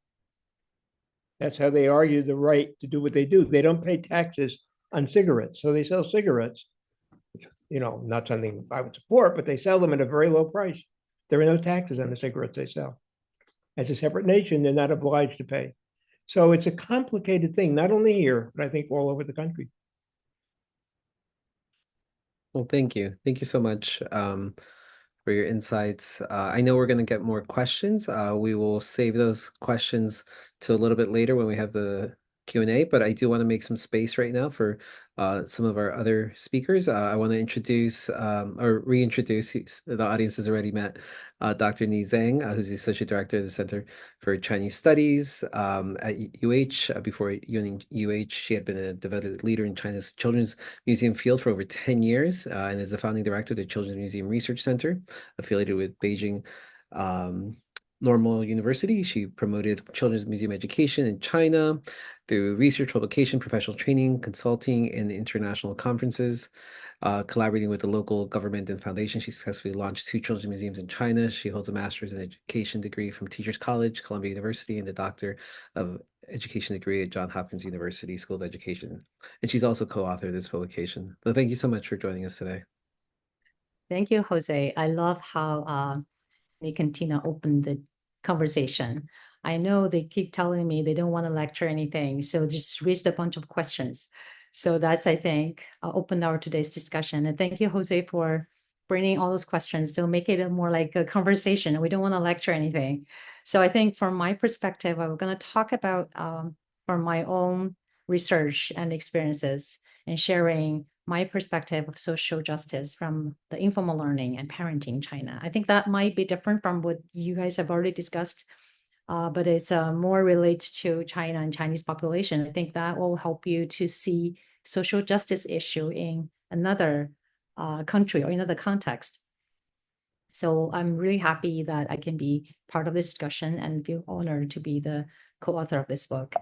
That's how they argue the right to do what they do. They don't pay taxes on cigarettes. So they sell cigarettes, not something I would support, but they sell them at a very low price. There are no taxes on the cigarettes they sell. As a separate nation, they're not obliged to pay. So it's a complicated thing, not only here, but I think all over the country. Well, thank you. Thank you so much for your insights. I know we're going to get more questions. We will save those questions to a little bit later when we have the Q&A, but I do want to make some space right now for some of our other speakers. I want to introduce or reintroduce, the audience has already met Dr. Ni Zhang, who's the Associate Director of the Center for Chinese Studies at UH. Before joining UH, she had been a devoted leader in China's Children's Museum field for over 10 years and is the founding director of the Children's Museum Research Center, affiliated with Beijing Normal University. She promoted children's museum education in China through research, publication, professional training, consulting, and international conferences. Collaborating with the local government and foundation, she successfully launched 2 children's museums in China. She holds a master's in education degree from Teachers College, Columbia University, and a doctor of education degree at Johns Hopkins University School of Education. And she's also co-author of this publication. So thank you so much for joining us today. Thank you, Jose. I love how Nick and Tina opened the conversation. I know they keep telling me they don't want to lecture anything, so just raised a bunch of questions. So that's, I think, opened our today's discussion. And thank you, Jose, for bringing all those questions to make it more like a conversation. We don't want to lecture anything. So I think from my perspective, I'm going to talk about from my own research and experiences and sharing my perspective of social justice from the informal learning and parenting in China. I think that might be different from what you guys have already discussed, but it's more related to China and Chinese population. I think that will help you to see social justice issue in another country or another context. So I'm really happy that I can be part of this discussion and feel honored to be the co-author of this book.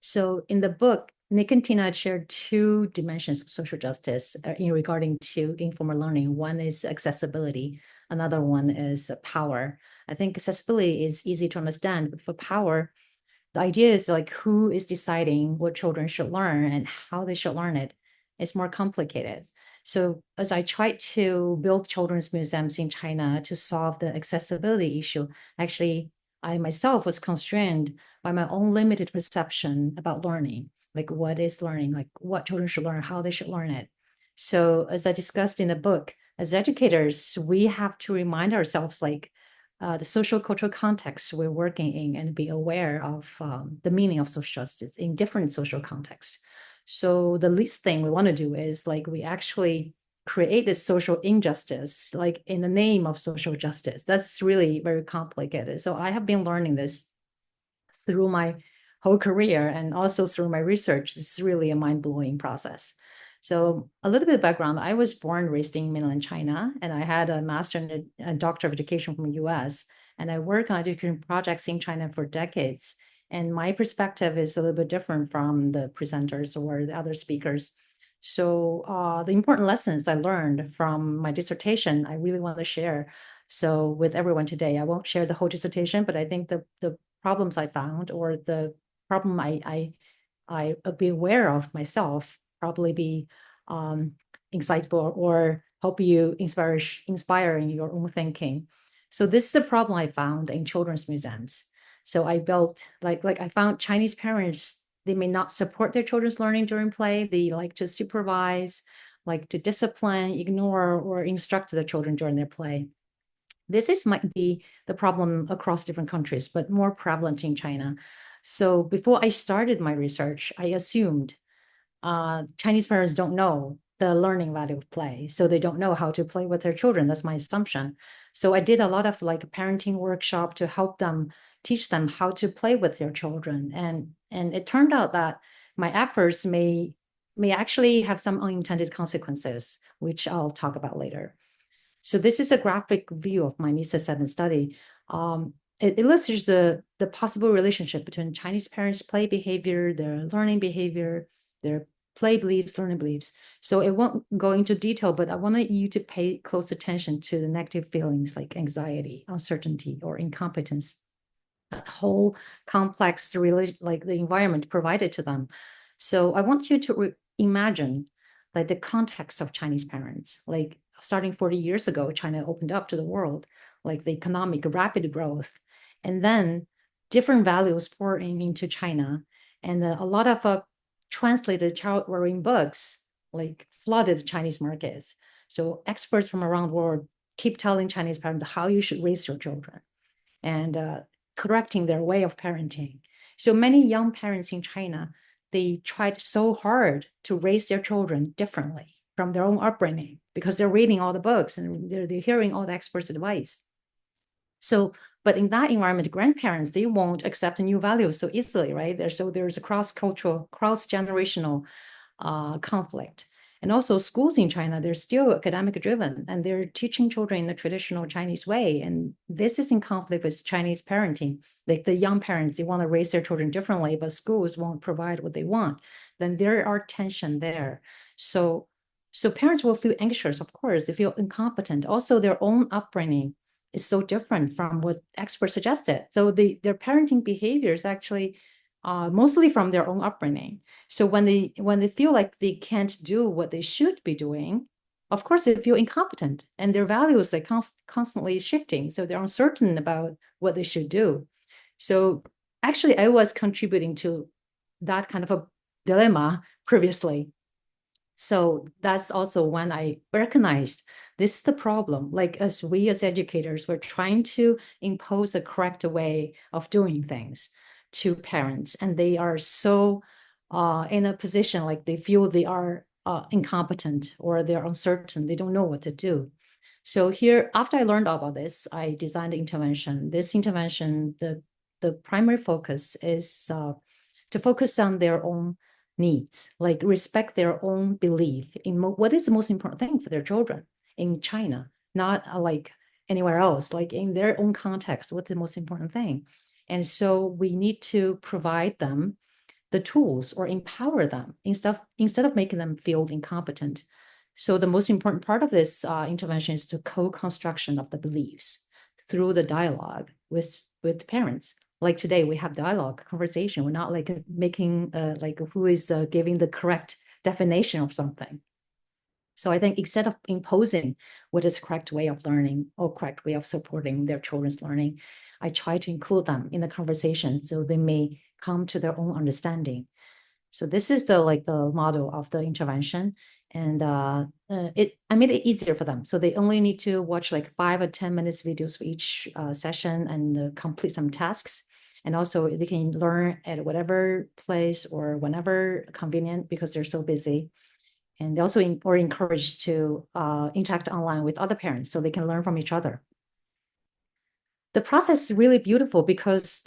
So in the book, Nick and Tina had shared 2 dimensions of social justice regarding to informal learning. One is accessibility. Another one is power. I think accessibility is easy to understand, but for power, the idea is like who is deciding what children should learn and how they should learn it is more complicated. So as I tried to build children's museums in China to solve the accessibility issue, actually, I myself was constrained by my own limited perception about learning, like what is learning, like what children should learn, how they should learn it. So as I discussed in the book, as educators, we have to remind ourselves like the social cultural context we're working in and be aware of the meaning of social justice in different social contexts. So the least thing we want to do is like we actually create this social injustice, like in the name of social justice. That's really very complicated. So I have been learning this through my whole career and also through my research. This is really a mind-blowing process. So a little bit of background, I was born and raised in mainland China, and I had a master and a doctor of education from the US, and I work on education projects in China for decades. And my perspective is a little bit different from the presenters or the other speakers. So the important lessons I learned from my dissertation, I really want to share. So with everyone today, I won't share the whole dissertation, but I think the problems I found or the problem I be aware of myself probably be insightful or help you inspire in your own thinking. So this is a problem I found in children's museums. So I built like I found Chinese parents, they may not support their children's learning during play. They like to supervise, like to discipline, ignore, or instruct the children during their play. Might be the problem across different countries, but more prevalent in China. So before I started my research, I assumed Chinese parents don't know the learning value of play. So they don't know how to play with their children. That's my assumption. So I did a lot of like parenting workshop to help them, teach them how to play with their children. And it turned out that my efforts may actually have some unintended consequences, which I'll talk about later. So this is a graphic view of my NISA 7 study. It illustrates the possible relationship between Chinese parents' play behavior, their learning behavior, their play beliefs, learning beliefs. So it won't go into detail, but I wanted you to pay close attention to the negative feelings like anxiety, uncertainty, or incompetence. That whole complex, like the environment provided to them. So I want you to imagine like the context of Chinese parents, like starting 40 years ago, China opened up to the world, like the economic rapid growth, and then different values pouring into China, and a lot of translated child rearing books like flooded Chinese markets. So experts from around the world keep telling Chinese parents how you should raise your children and correcting their way of parenting. So many young parents in China, they tried so hard to raise their children differently from their own upbringing because they're reading all the books and they're hearing all the experts' advice. So, but in that environment, grandparents, they won't accept new values so easily, right? There's a cross-cultural, cross-generational conflict. And also schools in China, they're still academic driven and they're teaching children in the traditional Chinese way. And this is in conflict with Chinese parenting. Like the young parents, they want to raise their children differently, but schools won't provide what they want. Then there are tension there. So parents will feel anxious, of course, they feel incompetent. Also, their own upbringing is so different from what experts suggested. So their parenting behavior is actually mostly from their own upbringing. So when they feel like they can't do what they should be doing, of course they feel incompetent and their values like constantly shifting. So they're uncertain about what they should do. So actually I was contributing to that kind of a dilemma previously. So that's also when I recognized this is the problem. Like as educators, we're trying to impose a correct way of doing things to parents, and they are so in a position like they feel they are incompetent or they're uncertain, they don't know what to do. So here, after I learned about this, I designed an intervention. This intervention, the primary focus is to focus on their own needs, like respect their own belief in what is the most important thing for their children in China, not like anywhere else, like in their own context, what's the most important thing. And so we need to provide them the tools or empower them instead of making them feel incompetent. So the most important part of this intervention is the co-construction of the beliefs through the dialogue with parents. Like today, we have dialogue, conversation. We're not like making like who is giving the correct definition of something. So I think instead of imposing what is the correct way of learning or correct way of supporting their children's learning, I try to include them in the conversation so they may come to their own understanding. So this is the model of the intervention, and I made it easier for them. So they only need to watch like 5 or 10 minutes videos for each session and complete some tasks. And also they can learn at whatever place or whenever convenient because they're so busy. And they also are encouraged to interact online with other parents so they can learn from each other. The process is really beautiful because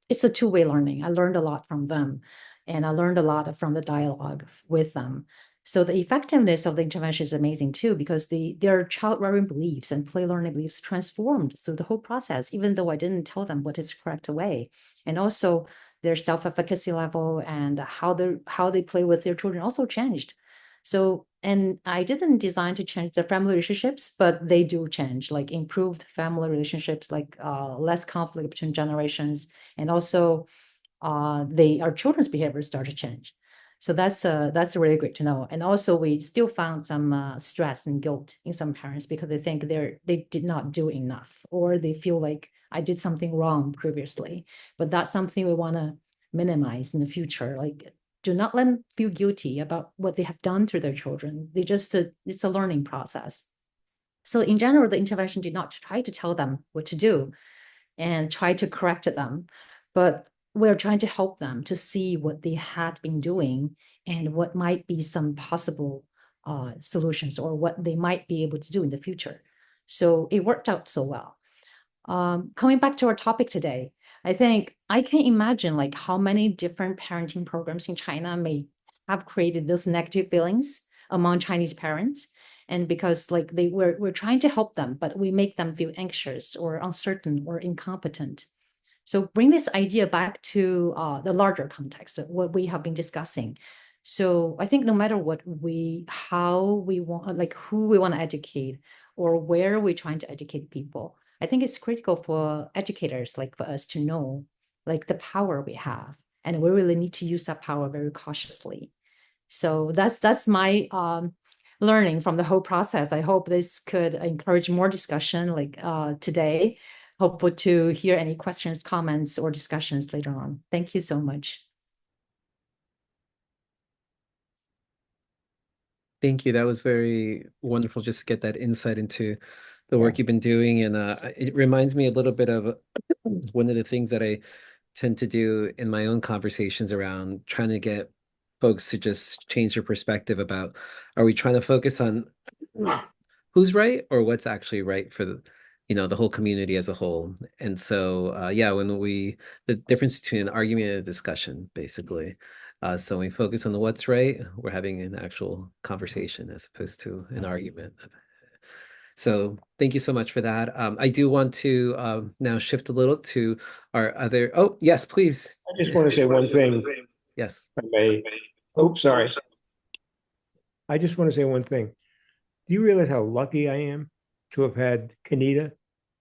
it's a two-way learning. I learned a lot from them, and I learned a lot from the dialogue with them. So the effectiveness of the intervention is amazing too, because their child-rearing beliefs and play learning beliefs transformed through the whole process, even though I didn't tell them what is the correct way. And also their self-efficacy level and how they play with their children also changed. So, and I didn't design to change their family relationships, but they do change, like improved family relationships, like less conflict between generations. And also our children's behavior start to change. So that's really great to know. And also we still found some stress and guilt in some parents because they think they did not do enough, or they feel like I did something wrong previously. But that's something we want to minimize in the future. Like, do not let them feel guilty about what they have done to their children. It's a learning process. So in general, the intervention did not try to tell them what to do and try to correct them, but we're trying to help them to see what they had been doing and what might be some possible solutions, or what they might be able to do in the future. So it worked out so well. Coming back to our topic today, I think I can imagine like how many different parenting programs in China may have created those negative feelings among Chinese parents. And because like we're trying to help them, but we make them feel anxious or uncertain or incompetent. So bring this idea back to the larger context of what we have been discussing. So I think no matter how we want, like who we want to educate or where we're trying to educate people, I think it's critical for educators, like for us, to know like the power we have, and we really need to use that power very cautiously. So that's my learning from the whole process. I hope this could encourage more discussion like today. Hopeful to hear any questions, comments, or discussions later on. Thank you so much. Thank you. That was very wonderful just to get that insight into the work you've been doing. And it reminds me a little bit of one of the things that I tend to do in my own conversations around trying to get folks to just change their perspective about, are we trying to focus on who's right or what's actually right for the whole community as a whole. And so yeah, the difference between an argument and a discussion, basically. So when we focus on the what's right, we're having an actual conversation as opposed to an argument. So thank you so much for that. I do want to now shift a little to our other. Oh, yes, please. I just want to say one thing. Yes. If I may. Oh, sorry. I just want to say one thing. Do you realize how lucky I am to have had Kanita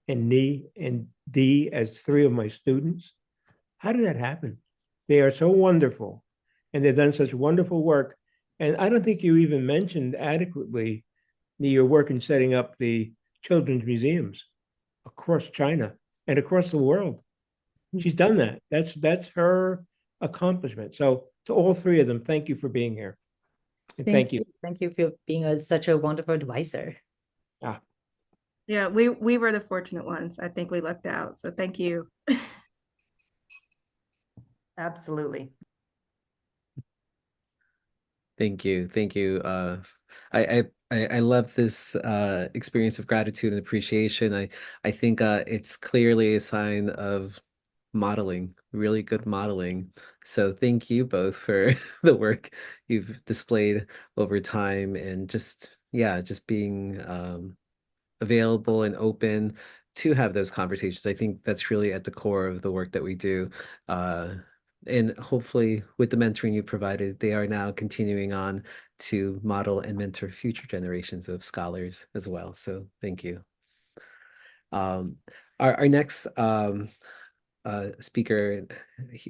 and Ni and Dee as three of my students? How did that happen? They are so wonderful, and they've done such wonderful work. And I don't think you even mentioned adequately your work in setting up the children's museums across China and across the world. She's done that. That's her accomplishment. So to all three of them, thank you for being here. And thank you. Thank you for being such a wonderful advisor. Yeah, we were the fortunate ones. I think we lucked out. So thank you. Absolutely. Thank you. Thank you. I love this experience of gratitude and appreciation. I think it's clearly a sign of modeling, really good modeling. So thank you both for the work you've displayed over time, and just being available and open to have those conversations. I think that's really at the core of the work that we do. And hopefully with the mentoring you provided, they are now continuing on to model and mentor future generations of scholars as well. So thank you. Our next speaker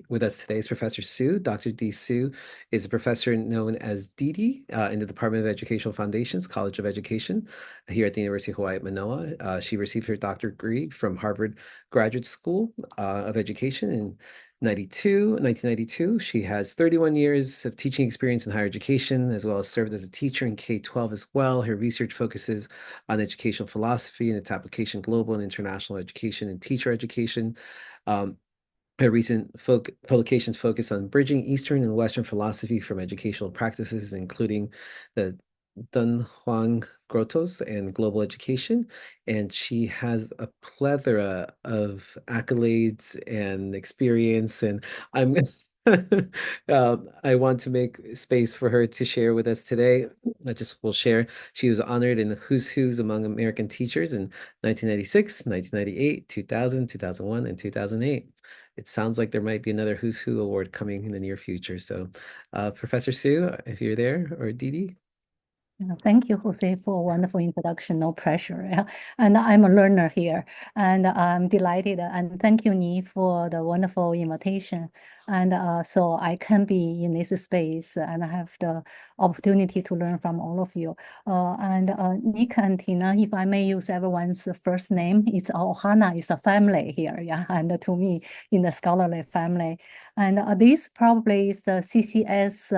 with us today is Professor Su. Dr. Dee Su is a professor known as Didi in the Department of Educational Foundations, College of Education here at the University of Hawaii at Manoa. She received her doctorate degree from Harvard Graduate School of Education in 1992. She has 31 years of teaching experience in higher education, as well as served as a teacher in K-12 as well. Her research focuses on educational philosophy and its application global and international education and teacher education. Her recent publications focus on bridging Eastern and Western philosophy from educational practices, including the Dunhuang Grottos and global education. And she has a plethora of accolades and experience. And I'm I want to make space for her to share with us today. I just will share. She was honored in the Who's Who's Among American Teachers in 1996, 1998, 2000, 2001, and 2008. It sounds like there might be another Who's Who award coming in the near future. So Professor Su, if you're there, or Didi. Yeah, thank you, Jose, for a wonderful introduction. No pressure. Yeah. And I'm a learner here, and I'm delighted. And thank you, Ni, for the wonderful invitation. And so I can be in this space and have the opportunity to learn from all of you. And Nick and Tina, if I may use everyone's first name, it's Ohana, it's a family here. Yeah, and to me, in the scholarly family. And this probably is the CCS,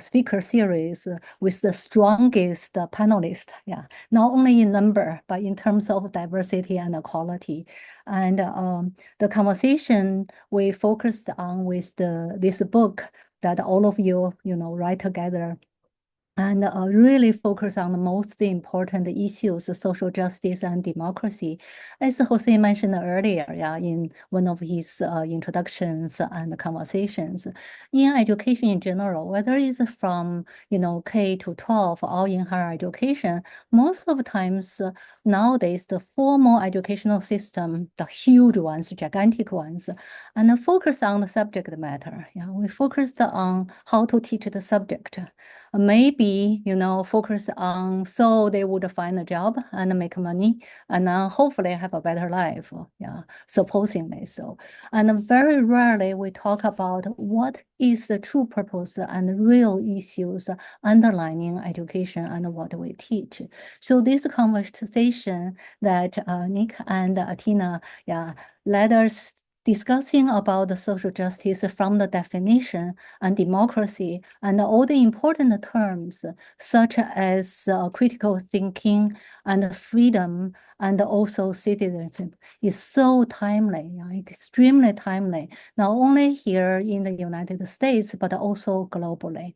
speaker series with the strongest panelists. Yeah, not only in number, but in terms of diversity and quality. And the conversation we focused on with this book that all of you, write together and really focus on the most important issues, social justice and democracy. As Jose mentioned earlier, yeah, in one of his introductions and conversations, in education in general, whether it's from K to 12 or in higher education, most of the times nowadays the formal educational system, the huge ones, gigantic ones, and focus on the subject matter. Yeah, we focused on how to teach the subject. Maybe, focus on so they would find a job and make money and hopefully have a better life. Yeah, supposedly so. And very rarely we talk about what is the true purpose and real issues underlining education and what we teach. So this conversation that Nick and Tina, yeah, led us discussing about the social justice from the definition and democracy and all the important terms such as critical thinking and freedom and also citizenship is so timely, extremely timely, not only here in the United States, but also globally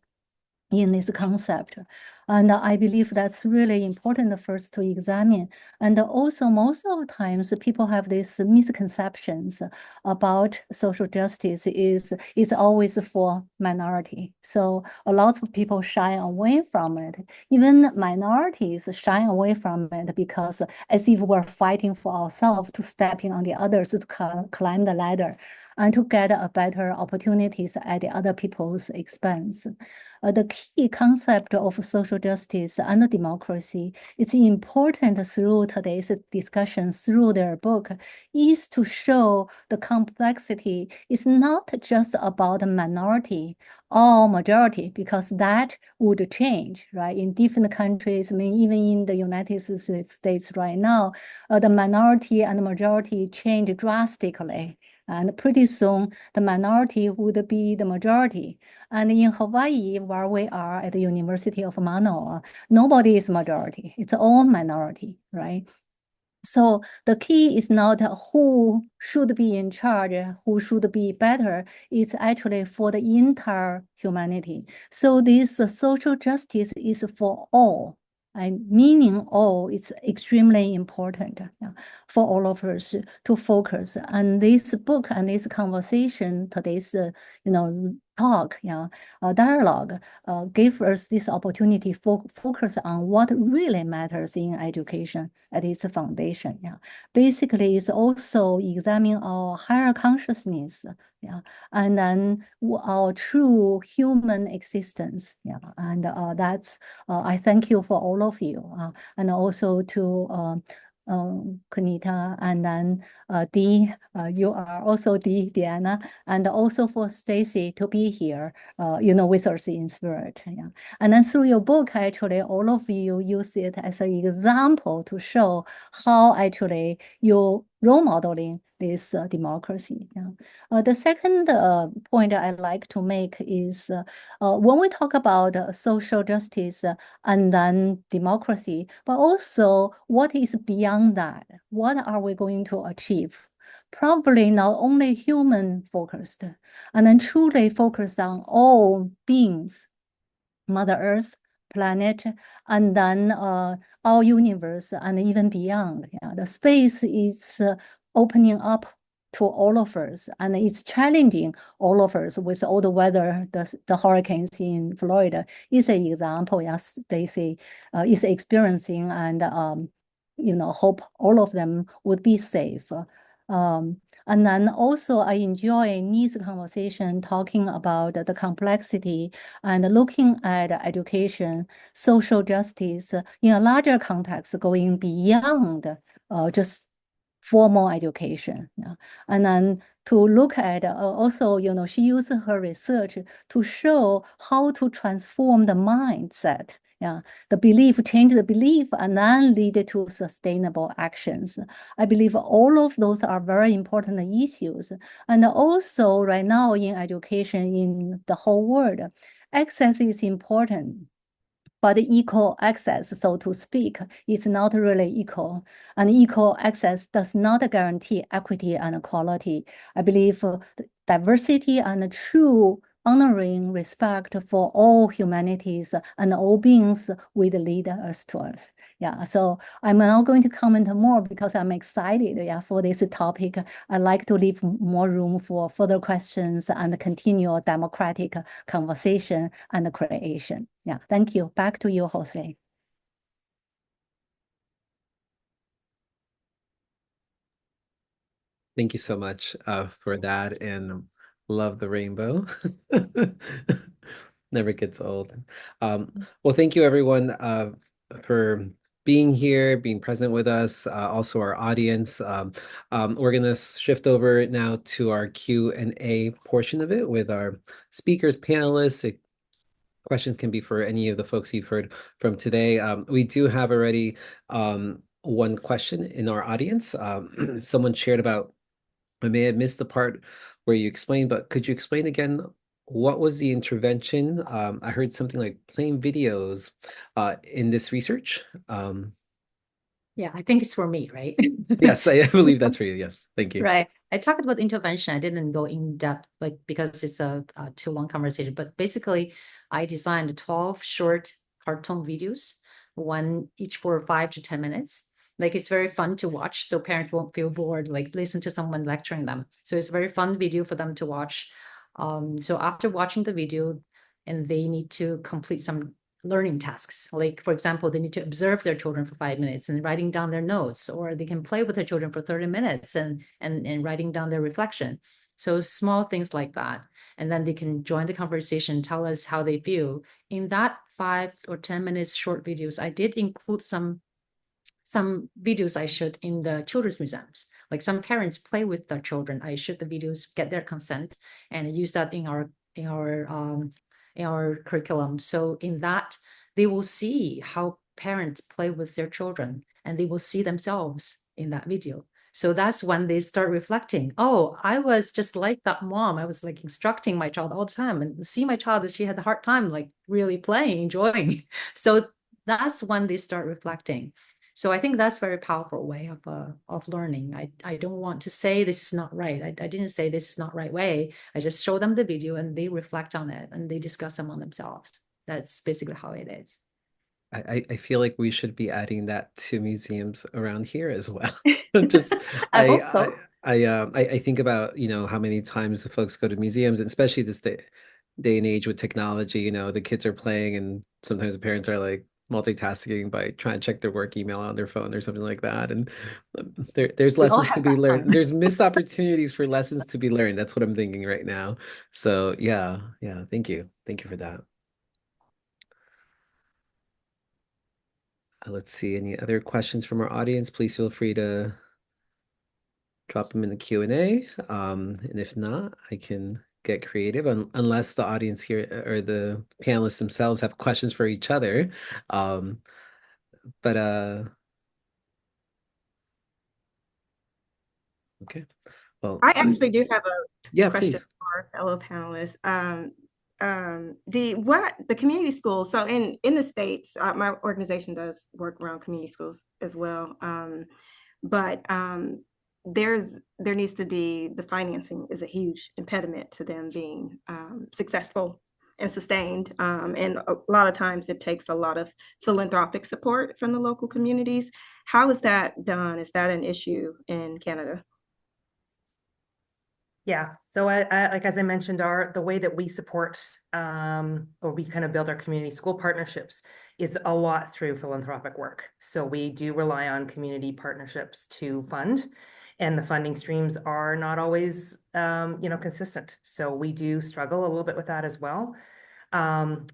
in this concept. And I believe that's really important first to examine. And also most of the times people have these misconceptions about social justice is always for minority. So a lot of people shy away from it. Even minorities shy away from it because as if we're fighting for ourselves to step in on the others to climb the ladder and to get a better opportunities at the other people's expense. The key concept of social justice and democracy is important through today's discussion, through their book, is to show the complexity is not just about a minority or majority, because that would change, right? In different countries, I mean, even in the United States right now, the minority and majority change drastically. And pretty soon, the minority would be the majority. And in Hawaii, where we are at the University of Mānoa, nobody is majority. It's all minority, right? So the key is not who should be in charge, who should be better. It's actually for the entire humanity. So this social justice is for all. Meaning all is extremely important for all of us to focus. And this book and this conversation, today's talk, dialogue, give us this opportunity for focus on what really matters in education at its foundation. Basically, it's also examining our higher consciousness, and then our true human existence. And that's I thank you for all of you, and also to Kunita, and then Dee, you are also Deanna, and also for Stacy to be here, with us in spirit. And then through your book, actually, all of you use it as an example to show how actually you role modeling this democracy. The second point I'd like to make is when we talk about social justice and then democracy, but also what is beyond that? What are we going to achieve? Probably not only human focused, and then truly focused on all beings, Mother Earth, planet, and then our universe, and even beyond. The space is opening up to all of us, and it's challenging all of us with all the weather. The hurricanes in Florida is an example. Yes, Stacy is experiencing, and hope all of them would be safe. And then also I enjoy Ni's conversation talking about the complexity and looking at education, social justice in a larger context, going beyond just formal education. Yeah. And then to look at also, she uses her research to show how to transform the mindset. Yeah, the belief, change the belief, and then lead to sustainable actions. I believe all of those are very important issues. And also right now in education in the whole world, access is important. But equal access, so to speak, is not really equal. And equal access does not guarantee equity and quality. I believe diversity and true honoring respect for all humanities and all beings will lead us to us. Yeah, so I'm now going to comment more because I'm excited, for this topic. I'd like to leave more room for further questions and continue democratic conversation and creation. Yeah, thank you. Back to you, Jose. Thank you so much for that, and love the rainbow. Never gets old. Well, thank you everyone for being here, being present with us, also our audience. We're gonna shift over now to our Q&A portion of it with our speakers, panelists. Questions can be for any of the folks you've heard from today. We do have already one question in our audience. Someone shared about, I may have missed the part where you explained, but could you explain again, what was the intervention? I heard something like playing videos in this research. Yeah, I think it's for me, right? Yes, I believe that's for you. Yes, thank you. Right. I talked about intervention. I didn't go in depth, but because it's a too long conversation. But basically, I designed 12 short cartoon videos, one each for 5 to 10 minutes. Like, it's very fun to watch, so parents won't feel bored, like listen to someone lecturing them. So it's a very fun video for them to watch. So after watching the video, and they need to complete some learning tasks. Like, for example, they need to observe their children for 5 minutes and writing down their notes, or they can play with their children for 30 minutes and writing down their reflection. So small things like that. And then they can join the conversation, tell us how they feel. In that 5 or 10 minutes short videos, I did include some videos I showed in the children's museums. Like, some parents play with their children. I showed the videos, get their consent, and use that in our curriculum. So in that, they will see how parents play with their children, and they will see themselves in that video. So that's when they start reflecting. Oh, I was just like that mom. I was like instructing my child all the time, and see my child, that she had a hard time like really playing, enjoying. So that's when they start reflecting. So I think that's a very powerful way of learning. I don't want to say this is not right. I didn't say this is not right way. I just show them the video and they reflect on it and they discuss among themselves. That's basically how it is. I feel like we should be adding that to museums around here as well. Just I hope so. I think about, how many times the folks go to museums, and especially this day and age with technology, the kids are playing, and sometimes the parents are like multitasking by trying to check their work email on their phone or something like that. And there's We all lessons to have be that learned. time. There's missed opportunities for lessons to be learned. That's what I'm thinking right now. So yeah, thank you. Thank you for that. Let's see, any other questions from our audience? Please feel free to drop them in the Q&A. And if not, I can get creative, unless the audience here or the panelists themselves have questions for each other. But okay. Well, I actually do have a question please. for our fellow panelists. The community schools. So in the States, my organization does work around community schools as well. But there needs to be, the financing is a huge impediment to them being successful and sustained. And a lot of times it takes a lot of philanthropic support from the local communities. How is that done? Is that an issue in Canada? Yeah, so I like, as I mentioned, the way that we support or we kind of build our community school partnerships is a lot through philanthropic work. So we do rely on community partnerships to fund. and the funding streams are not always, consistent. So we do struggle a little bit with that as well.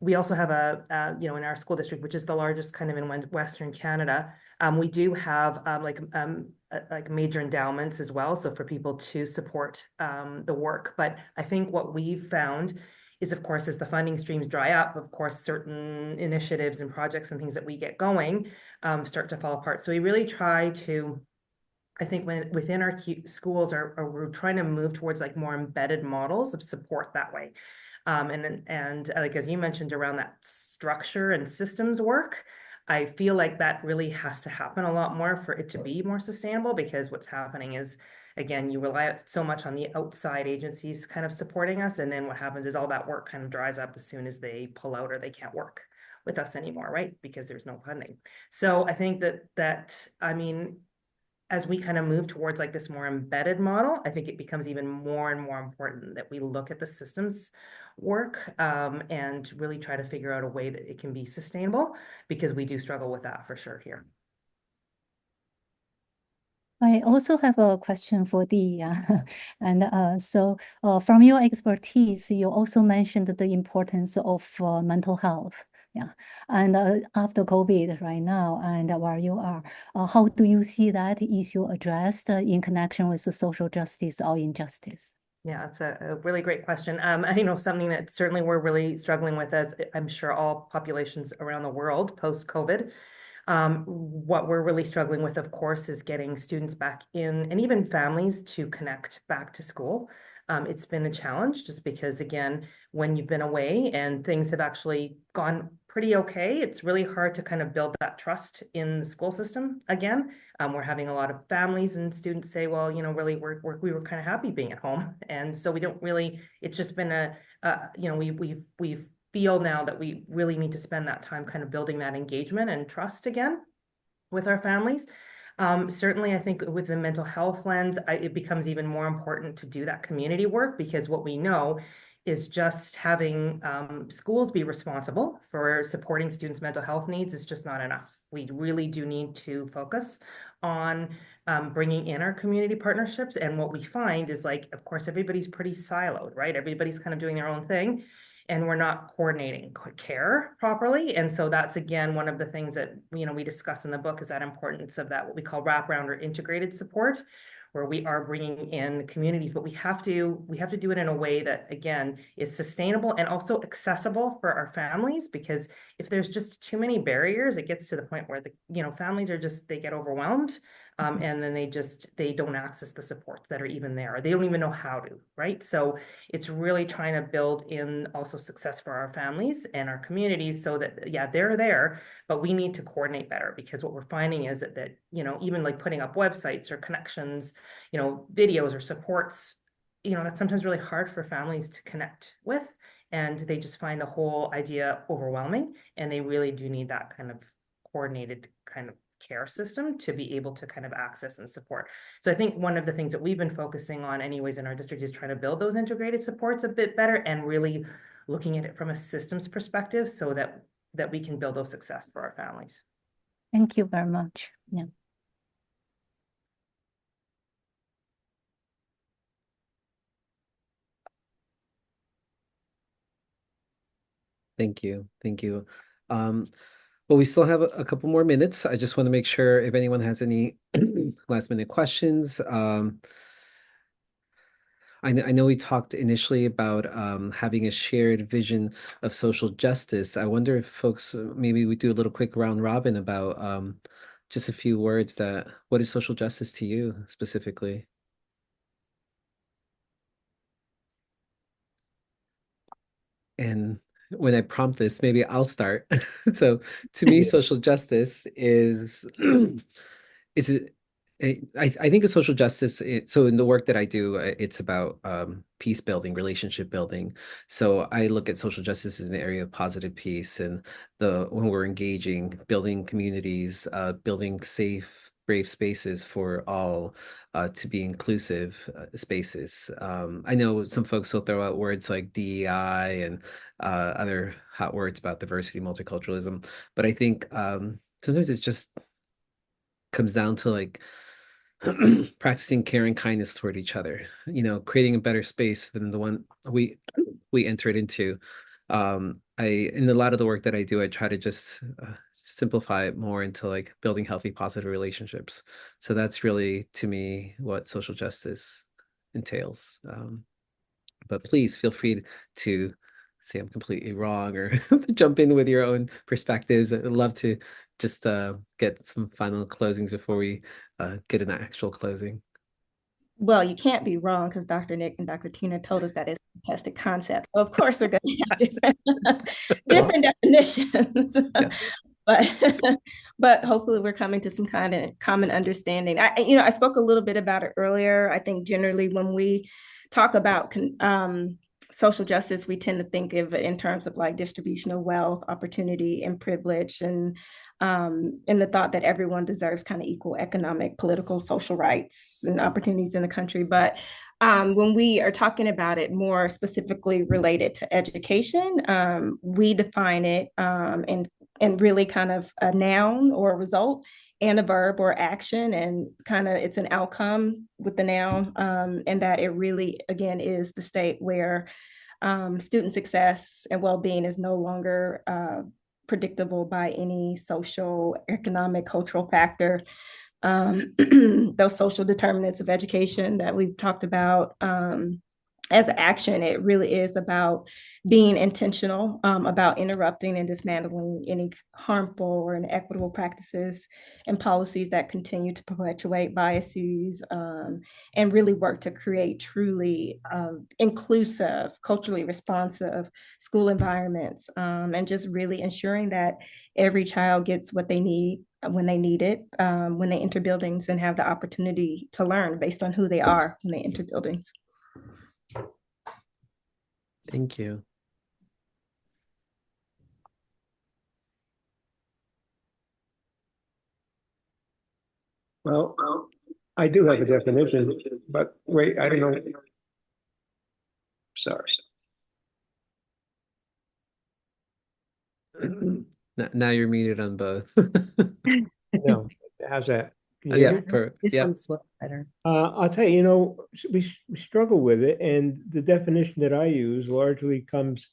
We also have in our school district, which is the largest kind of in Western Canada, we do have like major endowments as well. So for people to support the work. But I think what we've found is, of course, as the funding streams dry up, of course, certain initiatives and projects and things that we get going start to fall apart. So we really try to, I think within our schools we're trying to move towards like more embedded models of support that way. And like, as you mentioned around that structure and systems work, I feel like that really has to happen a lot more for it to be more sustainable, because what's happening is, again, you rely so much on the outside agencies kind of supporting us. And then what happens is all that work kind of dries up as soon as they pull out or they can't work with us anymore, right? Because there's no funding. So I think as we kind of move towards like this more embedded model, I think it becomes even more and more important that we look at the systems work and really try to figure out a way that it can be sustainable, because we do struggle with that for sure here. I also have a question for Dee. From your expertise, you also mentioned the importance of mental health. Yeah. And after COVID right now, and where you are, how do you see that issue addressed in connection with the social justice or injustice? Yeah, it's a really great question. Something that certainly we're really struggling with, as I'm sure all populations around the world post-COVID. What we're really struggling with, of course, is getting students back in, and even families to connect back to school. It's been a challenge just because, again, when you've been away and things have actually gone pretty okay, it's really hard to kind of build that trust in the school system again. We're having a lot of families and students say, well, really, we were kind of happy being at home. And so we don't really, it's just been we feel now that we really need to spend that time kind of building that engagement and trust again with our families. Certainly, I think with the mental health lens, it becomes even more important to do that community work, because what we know is just having schools be responsible for supporting students' mental health needs is just not enough. We really do need to focus on bringing in our community partnerships. And what we find is, like, of course, everybody's pretty siloed, right? Everybody's kind of doing their own thing, and we're not coordinating care properly. And so that's, again, one of the things that, we discuss in the book, is that importance of that, what we call wraparound or integrated support, where we are bringing in communities, but we have to do it in a way that, again, is sustainable and also accessible for our families. Because if there's just too many barriers, it gets to the point where families are they get overwhelmed, and then they don't access the supports that are even there. They don't even know how to, right? So it's really trying to build in also success for our families and our communities, so that, yeah, they're there, but we need to coordinate better. Because what we're finding is that even like putting up websites or connections, videos or supports, that's sometimes really hard for families to connect with, and they just find the whole idea overwhelming, and they really do need that kind of coordinated kind of care system to be able to kind of access and support. So I think one of the things that we've been focusing on anyways in our district is trying to build those integrated supports a bit better, and really looking at it from a systems perspective, so that we can build those success for our families. Thank you very much. Yeah. Thank you. Well, we still have a couple more minutes. I just want to make sure if anyone has any last minute questions. I know we talked initially about having a shared vision of social justice. I wonder if folks, maybe we do a little quick round robin about just a few words what is social justice to you specifically? And when I prompt this, maybe I'll start. So to me, social justice is I think of social justice. So in the work that I do, it's about peace building, relationship building. So I look at social justice as an area of positive peace, and when we're engaging, building communities, building safe, brave spaces for all, to be inclusive spaces. I know some folks will throw out words like DEI and other hot words about diversity, multiculturalism, but I think sometimes it just comes down to, like, practicing care and kindness toward each other, creating a better space than the one we entered into. In a lot of the work that I do, I try to just simplify it more into like building healthy, positive relationships. So that's really, to me, what social justice entails. But please feel free to say I'm completely wrong or jump in with your own perspectives. I'd love to just get some final closings before we get an actual closing. Well, you can't be wrong because Dr. Nick and Dr. Tina told us that it's a tested concept. So of course we're going to have different definitions. Yes. But hopefully we're coming to some kind of common understanding. I spoke a little bit about it earlier. I think generally when we talk about social justice, we tend to think of it in terms of like distribution of wealth, opportunity, and privilege, and the thought that everyone deserves kind of equal economic, political, social rights and opportunities in the country. But when we are talking about it more specifically related to education, we define it and really kind of a noun or a result and a verb or action, and kind of it's an outcome with the noun, and that it really, again, is the state where student success and well-being is no longer predictable by any social, economic, cultural factor. Those social determinants of education that we've talked about, as action, it really is about being intentional about interrupting and dismantling any harmful or inequitable practices and policies that continue to perpetuate biases, and really work to create truly inclusive, culturally responsive school environments, and just really ensuring that every child gets what they need when they need it, when they enter buildings, and have the opportunity to learn based on who they are when they enter buildings. Thank you. Well, I do have a definition, but wait, I don't know. Sorry. Now you're muted on both. No, how's that? Can you hear Yeah, me? This yeah. one's well better. I'll tell you, we struggle with it, and the definition that I use largely comes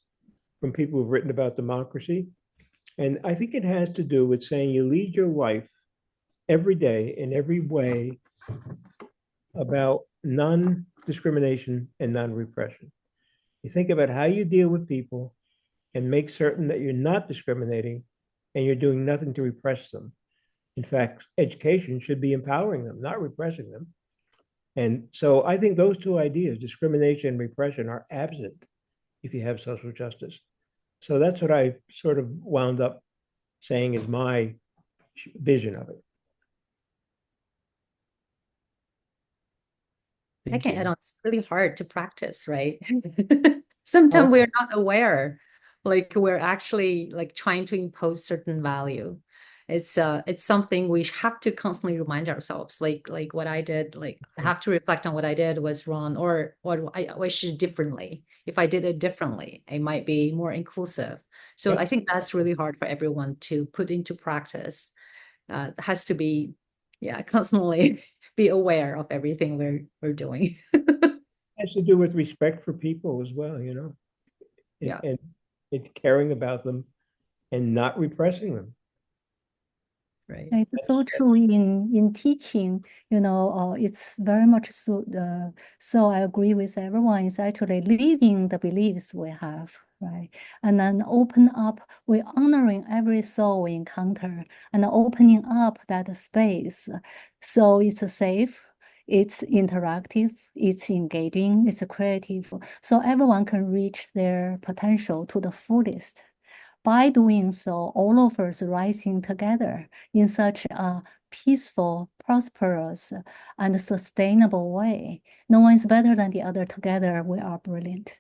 from people who've written about democracy. And I think it has to do with saying you lead your life every day in every way about non-discrimination and non-repression. You think about how you deal with people and make certain that you're not discriminating and you're doing nothing to repress them. In fact, education should be empowering them, not repressing them. And so I think those two ideas, discrimination and repression, are absent if you have social justice. So that's what I sort of wound up saying is my vision of it. I can add on, it's really hard to practice, right? Sometimes we're not aware, like we're actually like trying to impose certain value. It's something we have to constantly remind ourselves, like what I did, like I have to reflect on what I did was wrong, or what I should differently. If I did it differently, it might be more inclusive. So I think that's really hard for everyone to put into practice. It has to be, constantly be aware of everything we're doing. It has to do with respect for people as well, and caring about them and not repressing them. Right. It's so true in teaching, it's very much so. So I agree with everyone. It's actually living the beliefs we have, right? And then open up, we're honoring every soul we encounter and opening up that space. So it's safe, it's interactive, it's engaging, it's creative. So everyone can reach their potential to the fullest. By doing so, all of us rising together in such a peaceful, prosperous, and sustainable way. No one is better than the other. Together, we are brilliant.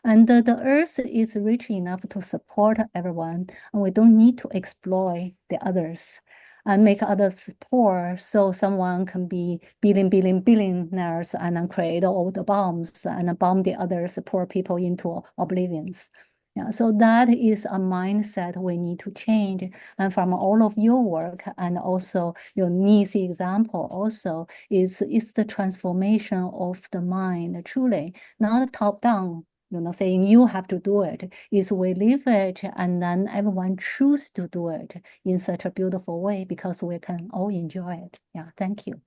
And the earth is rich enough to support everyone, and we don't need to exploit the others and make others poor so someone can be billionaires and then create all the bombs and bomb the others, poor people, into oblivion. Yeah, so that is a mindset we need to change. And from all of your work and also your niece example also is the transformation of the mind, truly, not top down, saying you have to do it. Is we live it and then everyone choose to do it in such a beautiful way because we can all enjoy it. Yeah, thank you.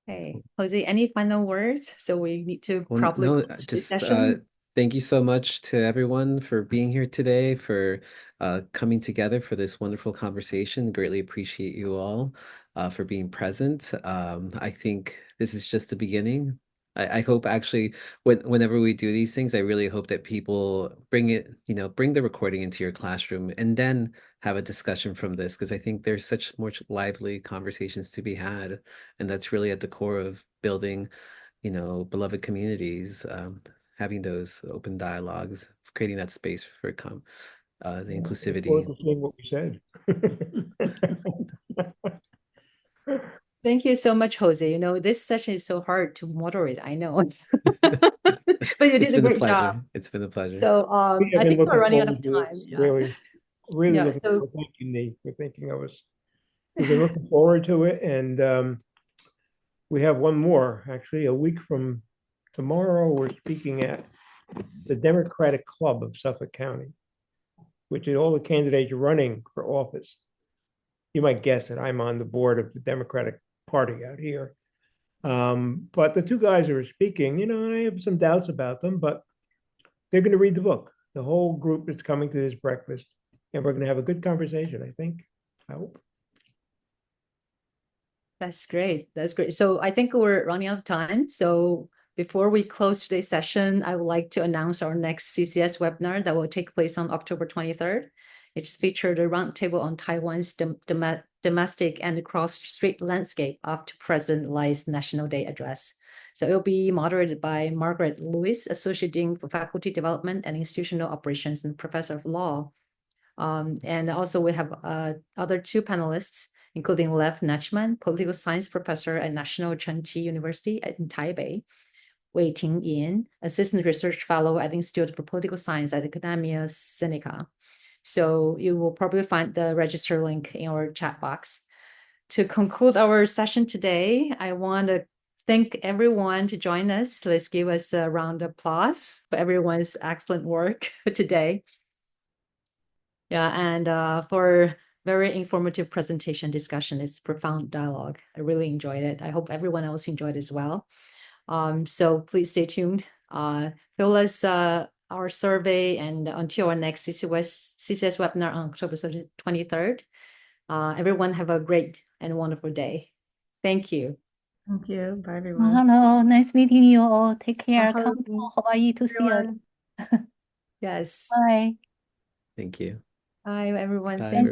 Hey, Jose, any final words? So we need to Well, probably no, close the just session. thank you so much to everyone for being here today, for coming together for this wonderful conversation. Greatly appreciate you all for being present. I think this is just the beginning. I hope actually whenever we do these things, I really hope that people bring the recording into your classroom and then have a discussion from this, because I think there's such more lively conversations to be had. And that's really at the core of building beloved communities, having those open dialogues, creating that space for the I look forward inclusivity. to seeing what we said. Thank you so much, Jose. This session is so hard to moderate, I know. But you did It's a been a great pleasure. job. It's been a pleasure. So We I have been think we're looking running out of forward to this, time. Yeah. really Yeah, looking so forward. Thank you, Nee, for thinking of us. We've been looking forward to it, and we have one more, actually, a week from tomorrow. We're speaking at the Democratic Club of Suffolk County, which is all the candidates running for office. You might guess that I'm on the board of the Democratic Party out here. But the two guys who are speaking, I have some doubts about them, but they're going to read the book. The whole group is coming to this breakfast, and we're going to have a good conversation, I think. I hope. that's great. That's great. So I think we're running out of time. So before we close today's session, I would like to announce our next CCS webinar that will take place on October 23rd. It's featured a roundtable on Taiwan's domestic and cross-strait landscape after President Lai's National Day address. So it'll be moderated by Margaret Lewis, Associate Dean for Faculty Development and Institutional Operations and Professor of Law. And also we have other two panelists, including Lev Nachman, Political Science Professor at National Cheng Chi University in Taipei, Wei Ting Yin, Assistant Research Fellow at the Institute for Political Science at Academia Sinica. So you will probably find the register link in our chat box. To conclude our session today, I want to thank everyone to join us. Let's give us a round of applause for everyone's excellent work today. Yeah, and for very informative presentation discussion. It's profound dialogue. I really enjoyed it. I hope everyone else enjoyed as well. So please stay tuned. Fill us our survey, and until our next CCS webinar on October 23rd. Everyone have a great and wonderful day. Thank you. Thank you. Bye, everyone. Hello, nice meeting you all. Take care. Mahalo, Come to Hawaii to see us. everyone. Yes. Bye. Thank you. Bye, everyone. Bye, Thank everyone.